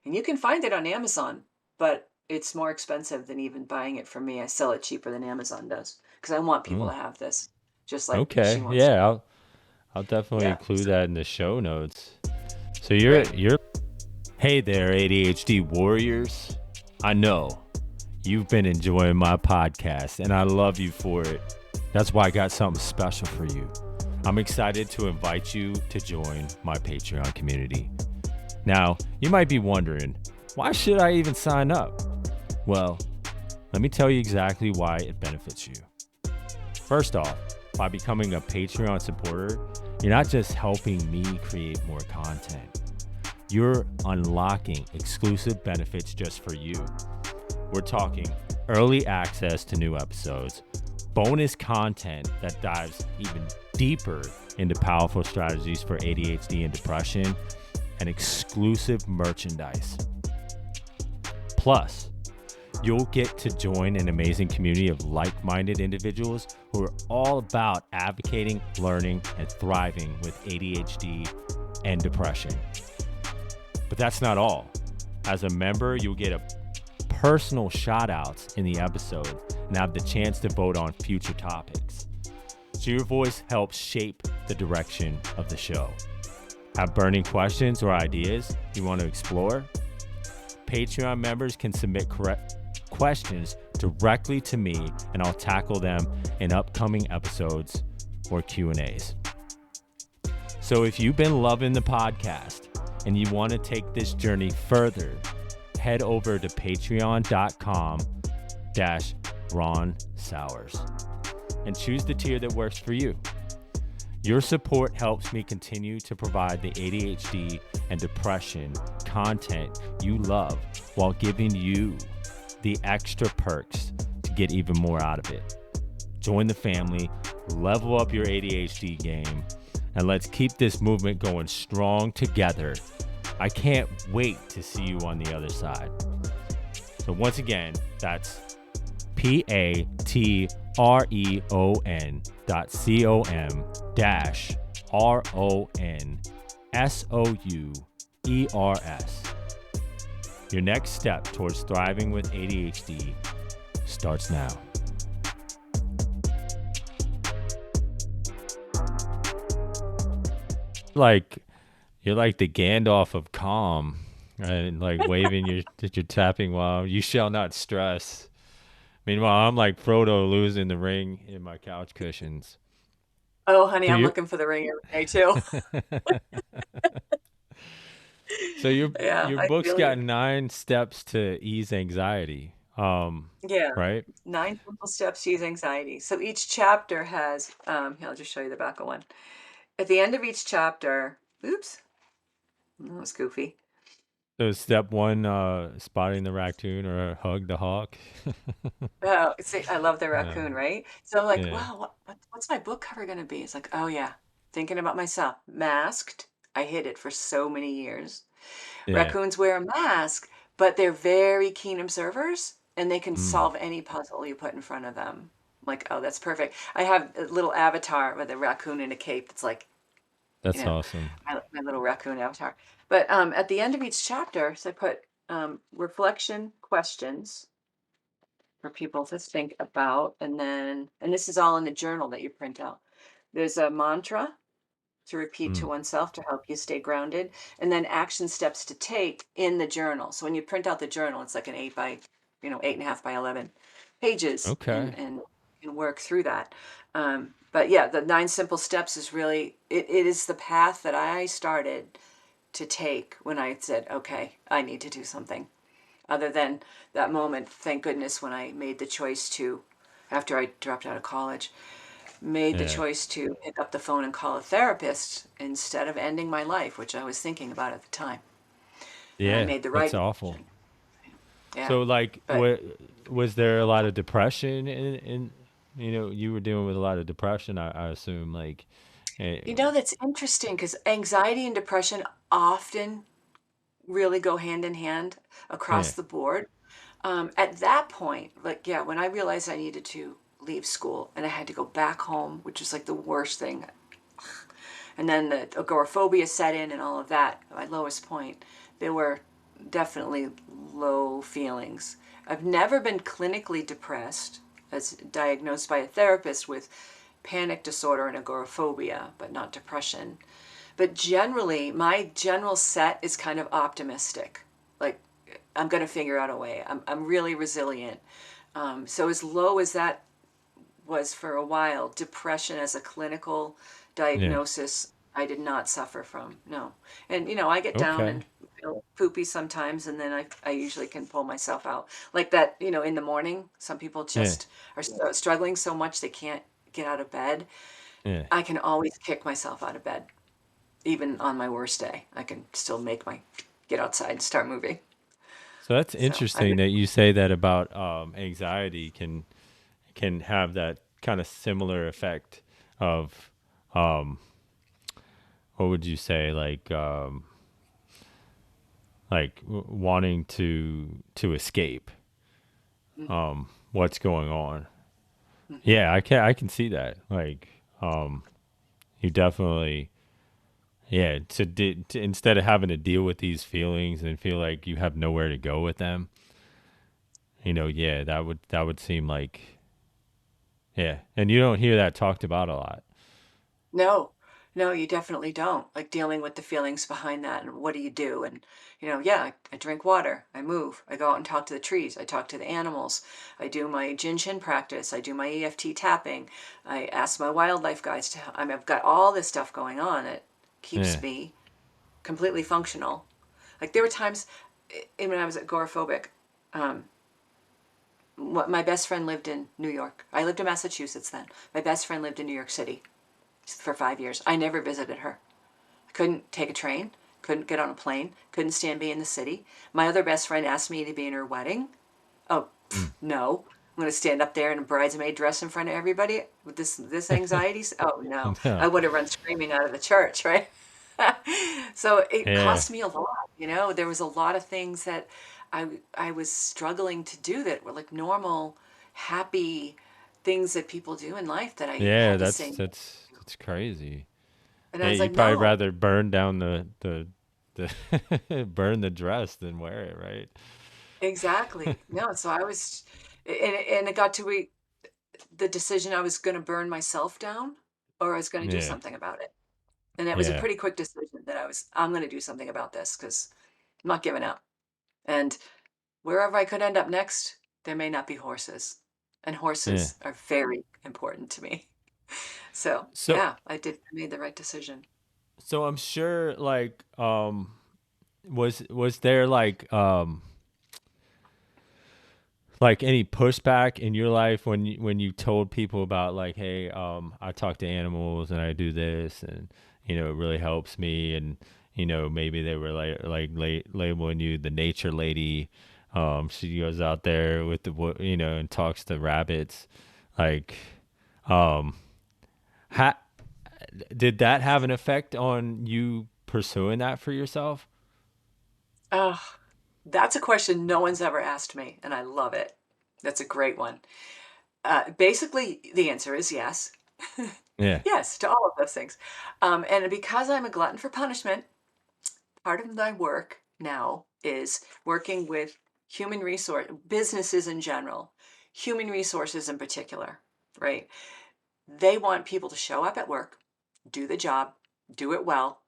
And you can find it on Amazon, but it's more expensive than even buying it from me. I sell it cheaper than Amazon does because I want people Mm. to have this, just like she Okay. wants. Yeah, I'll definitely Yeah. include that in the show notes. So Great. you're hey there, ADHD warriors. I know you've been enjoying my podcast, and I love you for it. That's why I got something special for you. I'm excited to invite you to join my Patreon community. Now, you might be wondering, why should I even sign up? Well, let me tell you exactly why it benefits you. First off, by becoming a Patreon supporter, you're not just helping me create more content. You're unlocking exclusive benefits just for you. We're talking early access to new episodes, bonus content that dives even deeper into powerful strategies for ADHD and depression, and exclusive merchandise. Plus, you'll get to join an amazing community of like-minded individuals who are all about advocating, learning, and thriving with ADHD and depression. But that's not all. As a member, you'll get a personal shout-outs in the episode and have the chance to vote on future topics. So your voice helps shape the direction of the show. Have burning questions or ideas you want to explore? Patreon members can submit questions directly to me, and I'll tackle them in upcoming episodes or Q&As. So if you've been loving the podcast and you want to take this journey further, head over to patreon.com/Ron Sowers and choose the tier that works for you. Your support helps me continue to provide the ADHD and depression content you love while giving you the extra perks to get even more out of it. Join the family, level up your ADHD game, and let's keep this movement going strong together. I can't wait to see you on the other side. So once again, that's patreon.com/RONSOUERS. Your next step towards thriving with ADHD starts now. You're like the Gandalf of Calm, and like waving your tapping while you shall not stress. Meanwhile, I'm like Frodo losing the ring in my couch cushions. Oh, honey, So I'm you're looking for the ring every day too. so your Yeah, your I book's feel got you. 9 steps to ease anxiety. Yeah, Right? 9 simple steps to use anxiety. So each chapter has, here, I'll just show you the back of one. At the end of each chapter, oops, that was goofy. So step 1, spotting the raccoon or hug the hawk. Oh, see, I love the Yeah. raccoon, right? So I'm like, Yeah. wow, what's my book cover gonna be? It's like, oh yeah, thinking about myself. Masked. I hid it for so many years. Yeah. Raccoons wear a mask, but they're very keen observers and they can Mm, solve any puzzle you put in front of them. I'm like, oh, that's perfect. I have a little avatar with a raccoon in a cape that's like, that's awesome. my little raccoon avatar. But at the end of each chapter, so I put reflection questions for people to think about. And this is all in the journal that you print out. There's a mantra to repeat to Mm, oneself to help you stay grounded, and then action steps to take in the journal. So when you print out the journal, it's like an 8.5 by 11 pages, okay. and you can work through that. But yeah, the 9 simple steps is really it is the path that I started to take when I said, okay, I need to do something. Other than that moment, thank goodness, when I made the choice to, after I dropped out of college, made the Yeah. choice to pick up the phone and call a therapist instead of ending my life, which I was thinking about at the time. And I Yeah, made the that's right awful. decision. Yeah. So like But what was there a lot of depression in you were dealing with a lot of depression, I assume, like eh, that's interesting because anxiety and depression often really go hand in hand across yeah. the board. At that point, like, yeah, when I realized I needed to leave school and I had to go back home, which was like the worst thing. And then the agoraphobia set in and all of that, my lowest point, there were definitely low feelings. I've never been clinically depressed, as diagnosed by a therapist with panic disorder and agoraphobia, but not depression. But generally, my general set is kind of optimistic. Like, I'm going to figure out a way. I'm really resilient. So as low as that was for a while, depression as a clinical Yeah. diagnosis, I did not suffer from. No. And, I get down Okay. and feel poopy sometimes, and then I usually can pull myself out. Like that, in the morning, some people Yeah. just are struggling so much they can't get out of bed. Yeah. I can always kick myself out of bed. Even on my worst day, I can still get outside and start moving. So that's So interesting that you say that about anxiety can have that kind of similar effect of um what would you say, wanting to escape what's going on. mm-hmm. Yeah, I can see that. You definitely, yeah, to instead of having to deal with these feelings and feel like you have nowhere to go with them, yeah, that would seem like, yeah. And you don't hear that talked about a lot. No, no, you definitely don't. Like dealing with the feelings behind that and what do you do? And, yeah, I drink water, I move, I go out and talk to the trees, I talk to the animals, I do my Jin Shin practice, I do my EFT tapping, I ask my wildlife guides I've got all this stuff going on that keeps Yeah. me completely functional. Like there were times when I was agoraphobic, um, my best friend lived in New York. I lived in Massachusetts then. My best friend lived in New York City for 5 years. I never visited her. I couldn't take a train, couldn't get on a plane, couldn't stand being in the city. My other best friend asked me to be in her wedding. Oh, Mm. no. I'm going to stand up there in a bridesmaid dress in front of everybody with this anxiety. Oh, no. No. I would have run screaming out of the church, right? So it Yeah. cost me a lot, There was a lot of things that I was struggling to do that were like normal, happy things that people do in life that I Yeah, had to that's say. that's that's crazy. And I Yeah, was you'd like, probably no, rather burn down the burn the dress than wear it, right? exactly. No. So I was, and it got to the decision I was going to burn myself down or I was going to do Yeah. something about it. And it was a Yeah. pretty quick decision that I'm going to do something about this because I'm not giving up. And wherever I could end up next, there may not be horses. And Yeah. horses are very important to me. So So yeah, I made the right decision. so I'm sure was there like any pushback in your life when you told people about like, hey, I talk to animals and I do this, and it really helps me, and maybe they were labeling you the nature lady. She goes out there with and talks to rabbits. Like, um ha- did that have an effect on you pursuing that for yourself? Oh, that's a question no one's ever asked me, and I love it. That's a great one. Basically, the answer is yes. Yeah. Yes to all of those things. And because I'm a glutton for punishment, part of my work now is working with human resource businesses in general, human resources in particular, right? They want people to show up at work, do the job, do it well,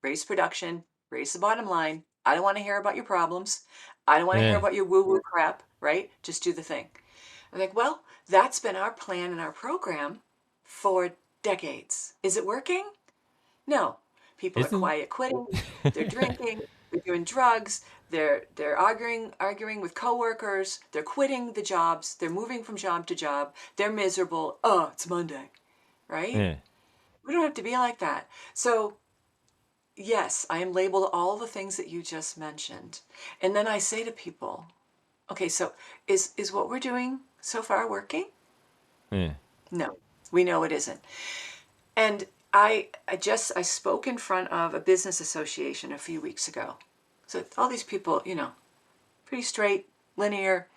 raise production, raise the bottom line. I don't want to hear about your problems. I don't want to hear Yeah. about your woo woo crap, right? Just do the thing. I'm like, well, that's been our plan and our program for decades. Is it working? No. People are Isn't quiet quitting, they're drinking, they're doing drugs, they're arguing with coworkers, they're quitting the jobs, they're moving from job to job, they're miserable. Oh, it's Monday, right? yeah. We don't have to be like that. So, yes, I am labeled all the things that you just mentioned. And then I say to people, okay, so is what we're doing so far working? Yeah. No, we know it isn't. And I spoke in front of a business association a few weeks ago. So all these people, pretty straight, linear,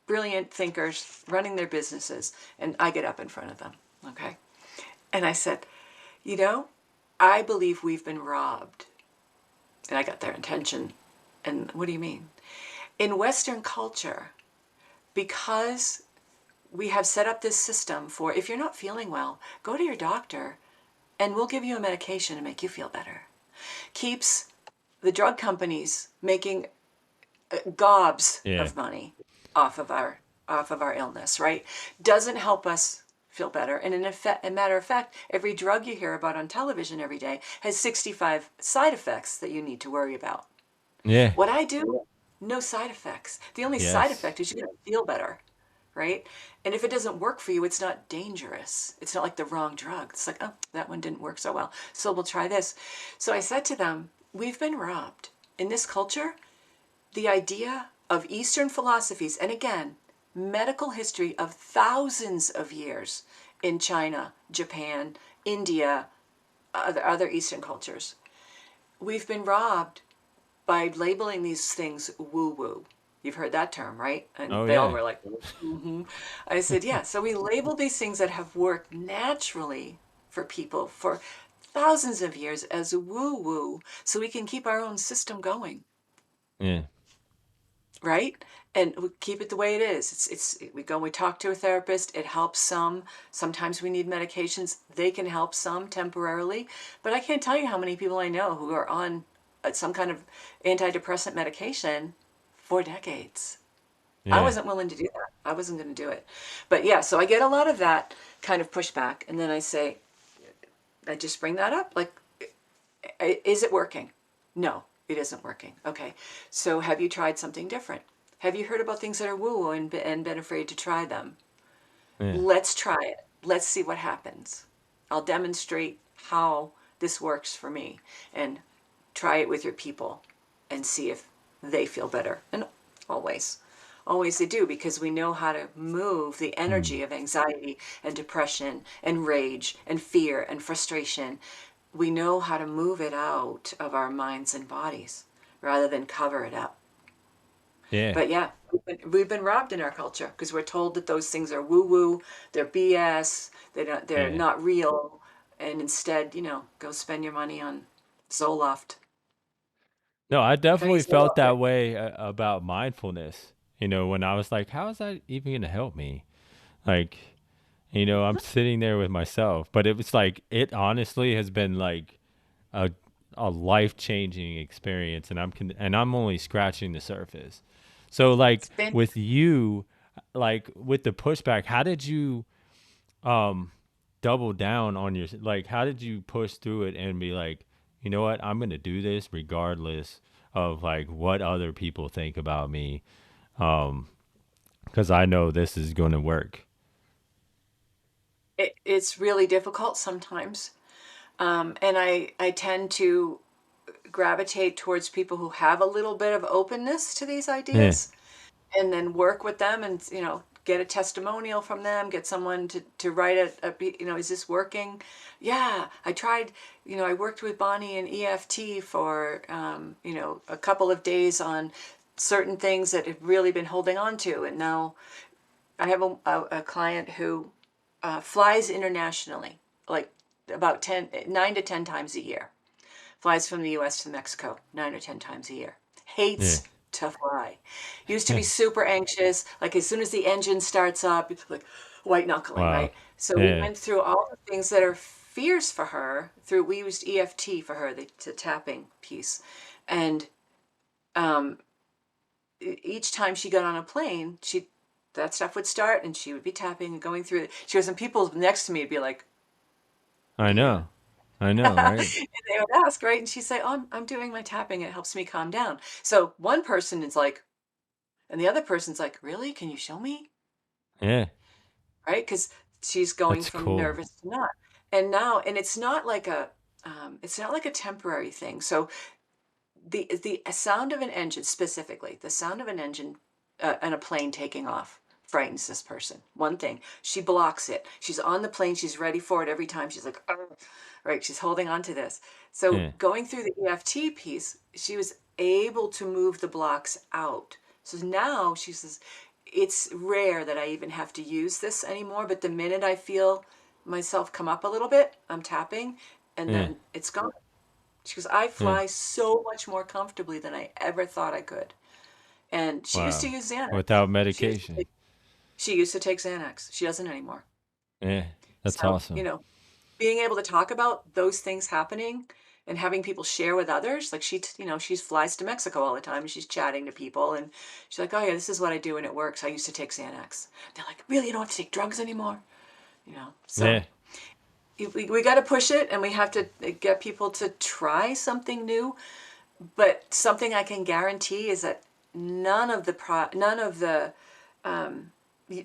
brilliant thinkers running their businesses, and I get up in front of them, okay? And I said, you know, I believe we've been robbed. And I got their attention. And what do you mean? In Western culture, because we have set up this system for if you're not feeling well, go to your doctor and we'll give you a medication to make you feel better. Keeps the drug companies making gobs Yeah. of money off of our illness, right? Doesn't help us feel better. And in effect, a matter of fact, every drug you hear about on television every day has 65 side effects that you need to worry about. Yeah. What I do, no side effects. The only side Yes. effect is you're going to feel better, right? And if it doesn't work for you, it's not dangerous. It's not like the wrong drug. It's like, oh, that one didn't work so well, so we'll try this. So I said to them, we've been robbed. In this culture, the idea of Eastern philosophies, and again, medical history of thousands of years in China, Japan, India, other Eastern cultures, we've been robbed by labeling these things woo woo. You've heard that term, right? And Oh they all yeah. were like, mm-hmm. I said, yeah. So we label these things that have worked naturally for people for thousands of years as woo woo so we can keep our own system going, Yeah. right? And we keep it the way it is. We go and we talk to a therapist. It helps some. Sometimes we need medications. They can help some temporarily. But I can't tell you how many people I know who are on some kind of antidepressant medication for decades. I Yeah. wasn't willing to do that. I wasn't going to do it. But yeah, so I get a lot of that kind of pushback. And then I say, I just bring that up. Like, is it working? No, it isn't working. Okay. So have you tried something different? Have you heard about things that are woo woo and been afraid to try them? Yeah. Let's try it. Let's see what happens. I'll demonstrate how this works for me and try it with your people and see if they feel better. And always, always they do because we know how to move the Mm. energy of anxiety and depression and rage and fear and frustration. We know how to move it out of our minds and bodies rather than cover it up. Yeah. But yeah, we've been robbed in our culture because we're told that those things are woo woo, they're BS, they're Yeah. not real, and instead, go spend your money on Zoloft. No, I If any definitely felt Zoloft, that way about mindfulness. When I was like, how is that even going to help me? Like, I'm sitting there with myself, but it was like it honestly has been like a a life-changing experience, and I'm only scratching the surface. So like it's been with you, like with the pushback, how did you um double down on your, like how did you push through it and be like, you know what, I'm gonna do this regardless of like what other people think about me, um because I know this is gonna work. it's really difficult sometimes, and I tend to gravitate towards people who have a little bit of openness to these Yeah. ideas and then work with them and get a testimonial from them, get someone to write is this working? Yeah, I tried. I worked with Bonnie in EFT for a couple of days on certain things that have really been holding on to, and now I have a client who flies internationally, like about 9 to 10 times a year. Flies from the US to Mexico 9 or 10 times a year. Yeah. Hates to fly. Used to be super anxious. Like as soon as the engine starts up, it's like white knuckling, Wow. right? So we Yeah. went through all the things that are fears for her. We used EFT for her, the tapping piece, and um, each time she got on a plane, that stuff would start, and she would be tapping and going through it. She goes, and people next to me would be like, I "What are you doing?" know. I know, And right? they would ask, right? And she'd say, "Oh, I'm doing my tapping. It helps me calm down." So one person is like, and the other person's like, "Really? Can you show me?" Yeah. Right? Because she's going That's from cool. nervous to not. And now, and it's not like a temporary thing. So the sound of an engine, specifically the sound of an engine and a plane taking off, frightens this person. One thing, she blocks it. She's on the plane, she's ready for it every time. She's like, "Argh," right? She's holding on to this. So Yeah. going through the EFT piece, she was able to move the blocks out. So now she says, it's rare that I even have to use this anymore, but the minute I feel myself come up a little bit, I'm tapping, and Yeah. then it's gone. She goes, I Yeah. fly so much more comfortably than I ever thought I could. And she used to Wow. use Xanax. Without She used to medication. take, She used to take Xanax. She doesn't anymore. Yeah, that's So, awesome. being able to talk about those things happening and having people share with others, like she flies to Mexico all the time and she's chatting to people and she's like, oh yeah, this is what I do and it works. I used to take Xanax. They're like, really, you don't have to take drugs anymore? So Yeah, we got to push it and we have to get people to try something new. But something I can guarantee is that none of the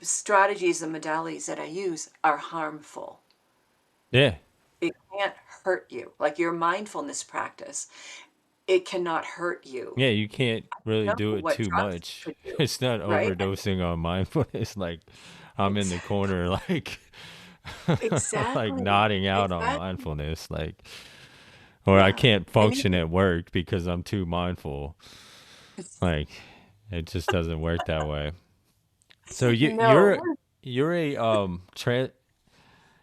strategies and modalities that I use are harmful. yeah, It can't hurt you. Like your mindfulness practice, it cannot hurt you. yeah. You can't really Know do it what too drugs much. could do, It's not right? overdosing on mindfulness. Like I'm in the Exactly. corner, like like Exactly. nodding out on Exactly. mindfulness, like, or I Yeah. can't And you function at work because I'm too mindful. Like it just doesn't work that way. So no. you're a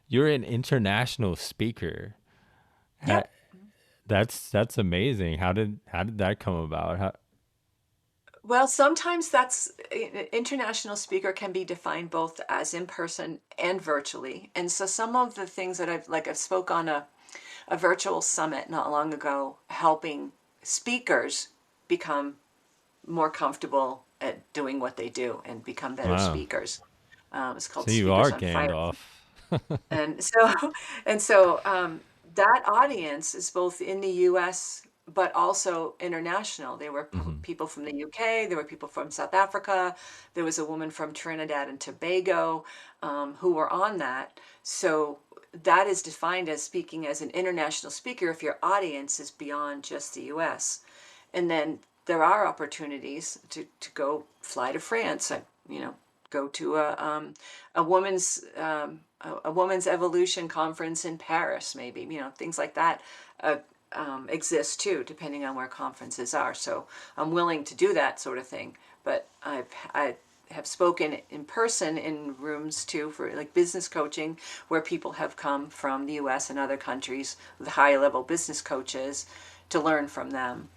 you're an international speaker. Ha- Yep. that's amazing. How did that come about? How, Well, sometimes that's international speaker can be defined both as in person and virtually. And so some of the things that I've spoke on a virtual summit not long ago, helping speakers become more comfortable at doing what they do and become better wow. speakers. It's called So you Speakers are on Fire. Gandalf. And so, and so that audience is both in the US, but also international. There were Hmm. people from the UK, there were people from South Africa, there was a woman from Trinidad and Tobago who were on that. So that is defined as speaking as an international speaker if your audience is beyond just the US. And then there are opportunities to go fly to France. Go to a woman's a woman's evolution conference in Paris, maybe things like that exist too, depending on where conferences are. So I'm willing to do that sort of thing. But I have spoken in person in rooms too for like business coaching, where people have come from the U.S. and other countries with high level business coaches to learn from them.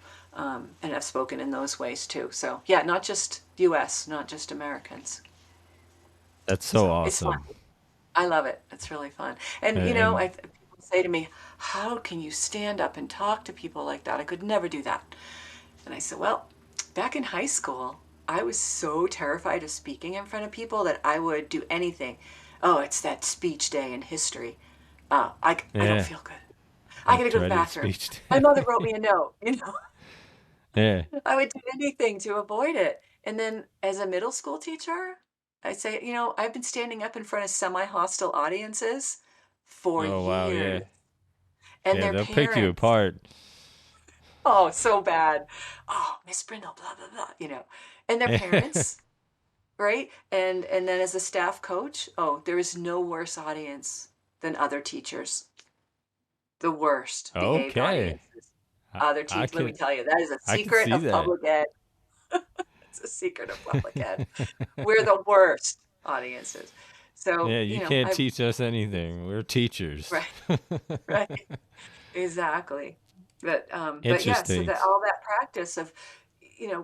And I've spoken in those ways too. So yeah, not just U.S., not just Americans. That's so So it's fun. awesome. I love it. It's really fun. And And people say to me, "How can you stand up and talk to people like that? I could never do that." And I said, "Well, back in high school, I was so terrified of speaking in front of people that I would do anything. Oh, it's that speech day in history. I don't yeah, feel good. I that gotta go to the dreaded bathroom. speech. My mother wrote me a note. Yeah. I would do anything to avoid it. And then as a middle school teacher, I say, I've been standing up in front of semi-hostile audiences for Oh wow. years. Yeah. And Yeah. their They'll pick you parents, apart. oh, so bad. Oh, Miss Brindle, blah, blah, blah, And their parents, right? And then as a staff coach, oh, there is no worse audience than other teachers. The worst behaved Okay. audiences. I, Other I teachers, let me could tell you, that is a I could secret see of that. public ed. It's a secret of public ed. We're the worst audiences. So, Yeah, you can't I teach us anything. We're teachers. right, right, exactly. But yeah, so Interesting. that all that practice of,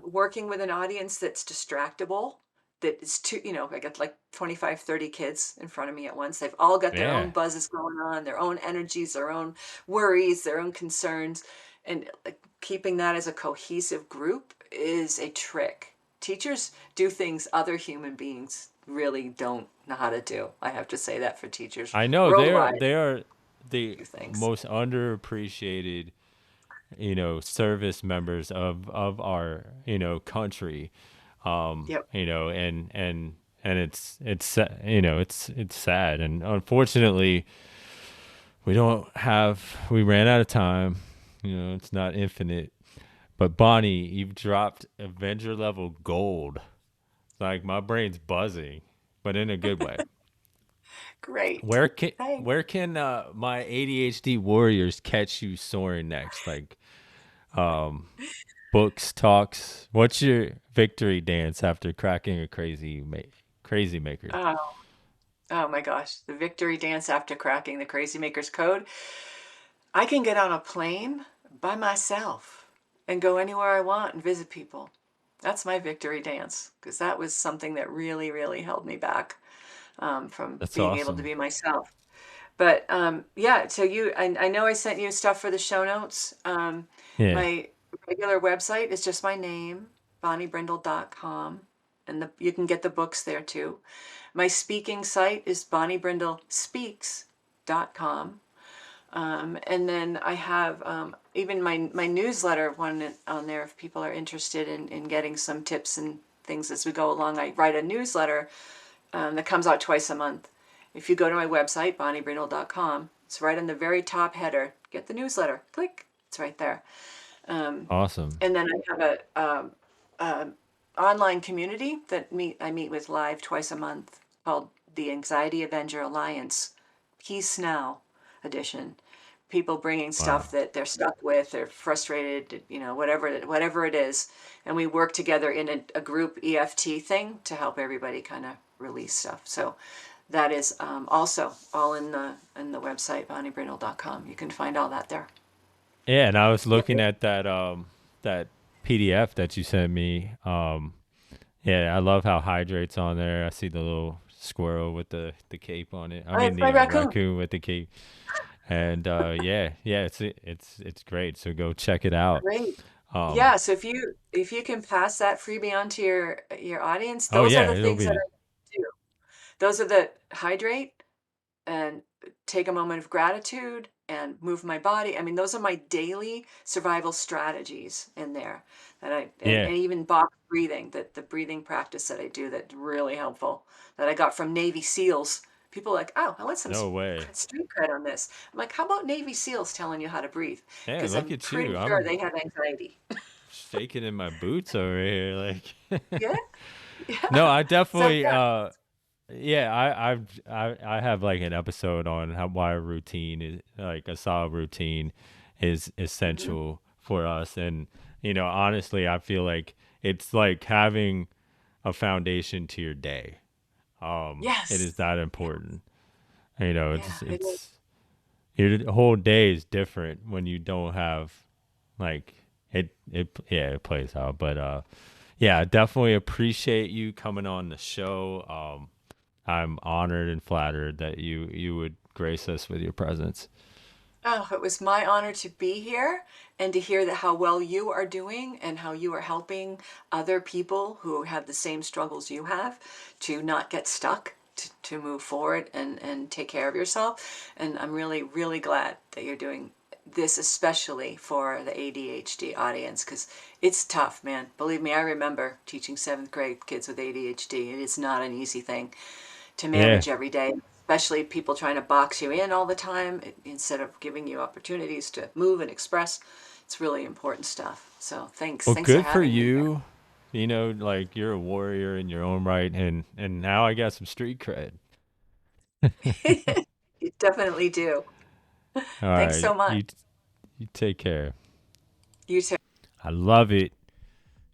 working with an audience that's distractible, that is too, I got like 25, 30 kids in front of me at once. They've all got their own Yeah. buzzes going on, their own energies, their own worries, their own concerns, and like, keeping that as a cohesive group is a trick. Teachers do things other human beings really don't know how to do. I have to say that for teachers I know worldwide they are the do things. most underappreciated, service members of our, country. Yep. And it's sad and unfortunately we ran out of time. It's not infinite. But Bonnie, you've dropped Avenger level gold. Like my brain's buzzing, but in a good way. Great. Where can Thanks. where can my ADHD warriors catch you soaring next? Like um, books, talks. What's your victory dance after cracking a crazy maker? Oh, oh my gosh. The victory dance after cracking the Crazymakers Code. I can get on a plane by myself and go anywhere I want and visit people. That's my victory dance, because that was something that really, really held me back from That's being able to awesome. be myself. But yeah, so I know I sent you stuff for the show notes. Yeah. My regular website is just my name, bonniebrindle.com, and you can get the books there too. My speaking site is bonniebrindlespeaks.com. And then I have even my newsletter one on there if people are interested in getting some tips and things as we go along. I write a newsletter that comes out twice a month. If you go to my website, bonniebrindle.com, it's right on the very top header. Get the newsletter. Click. It's right there. Awesome. And then I have a online community that I meet with live twice a month called the Anxiety Avenger Alliance Peace Now edition. People bringing stuff Wow. that they're stuck with, they're frustrated, whatever it is, and we work together in a group EFT thing to help everybody kind of release stuff. So that is also all in the website bonniebrindle.com. You can find all that there. Yeah, and I was Yep. looking at that PDF that you sent me. Yeah, I love how hydrates on there. I see the little squirrel with the cape on it. I Oh, mean it's my the raccoon. raccoon with the cape. And yeah, it's great. So go check it out. Great. Um Yeah, so if you can pass that freebie on to your audience, oh those are yeah, the it'll things that be I do. Those are the hydrate and take a moment of gratitude and move my body. I mean, those are my daily survival strategies in there. And yeah. even box breathing, the breathing practice that I do that's really helpful that I got from Navy SEALs. People are like, oh, I want some No way. street cred on this. I'm like, how about Navy SEALs telling you how to breathe? Yeah, Because look I'm at pretty you. sure I'm they have anxiety. shaking in my boots over here like Yeah, No, yeah. I So definitely yeah. yeah, I have like an episode on how why a routine is like a solid routine is Mhm. essential for us. And honestly, I feel like it's like having a foundation to your day. It Yes. is that Yeah, important. yeah, it is. It's your whole day is different when you don't have like yeah, it plays out. But yeah, I definitely appreciate you coming on the show. I'm honored and flattered that you would grace us with your presence. Oh, it was my honor to be here and to hear that how well you are doing and how you are helping other people who have the same struggles you have to not get stuck, to move forward and take care of yourself. And I'm really, really glad that you're doing this, especially for the ADHD audience, because it's tough, man. Believe me, I remember teaching seventh grade kids with ADHD. It is not an easy thing to Yeah. manage every day, especially people trying to box you in all the time instead of giving you opportunities to move and express. It's really important stuff. So thanks. Well, Thanks for good for having me you. Like you're a warrior in your own right, and now I got some street cred. here. You definitely do. All Thanks right, so much. you take care. You too. I love it.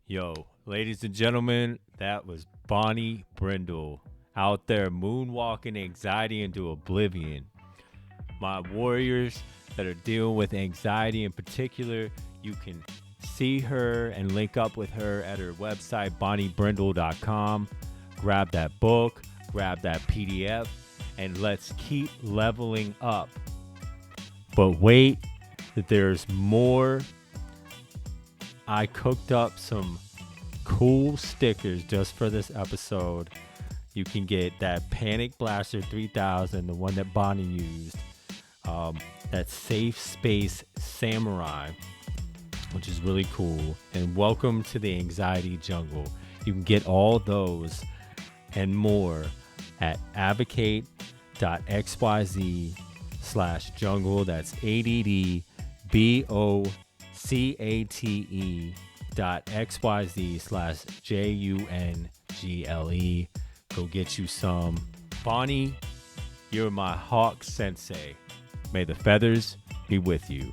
Yo, ladies and gentlemen, that was Bonnie Brindle out there moonwalking anxiety into oblivion. My warriors that are dealing with anxiety in particular, you can see her and link up with her at her website, bonniebrindle.com. Grab that book, grab that PDF, and let's keep leveling up. But wait, that there's more. I cooked up some cool stickers just for this episode. You can get that Panic Blaster 3000, the one that Bonnie used, that Safe Space Samurai, which is really cool, and Welcome to the Anxiety Jungle. You can get all those and more at advocate.xyz/jungle. That's ADDBOCATE.xyz/JUNGLE. Go get you some. Bonnie, you're my hawk sensei. May the feathers be with you.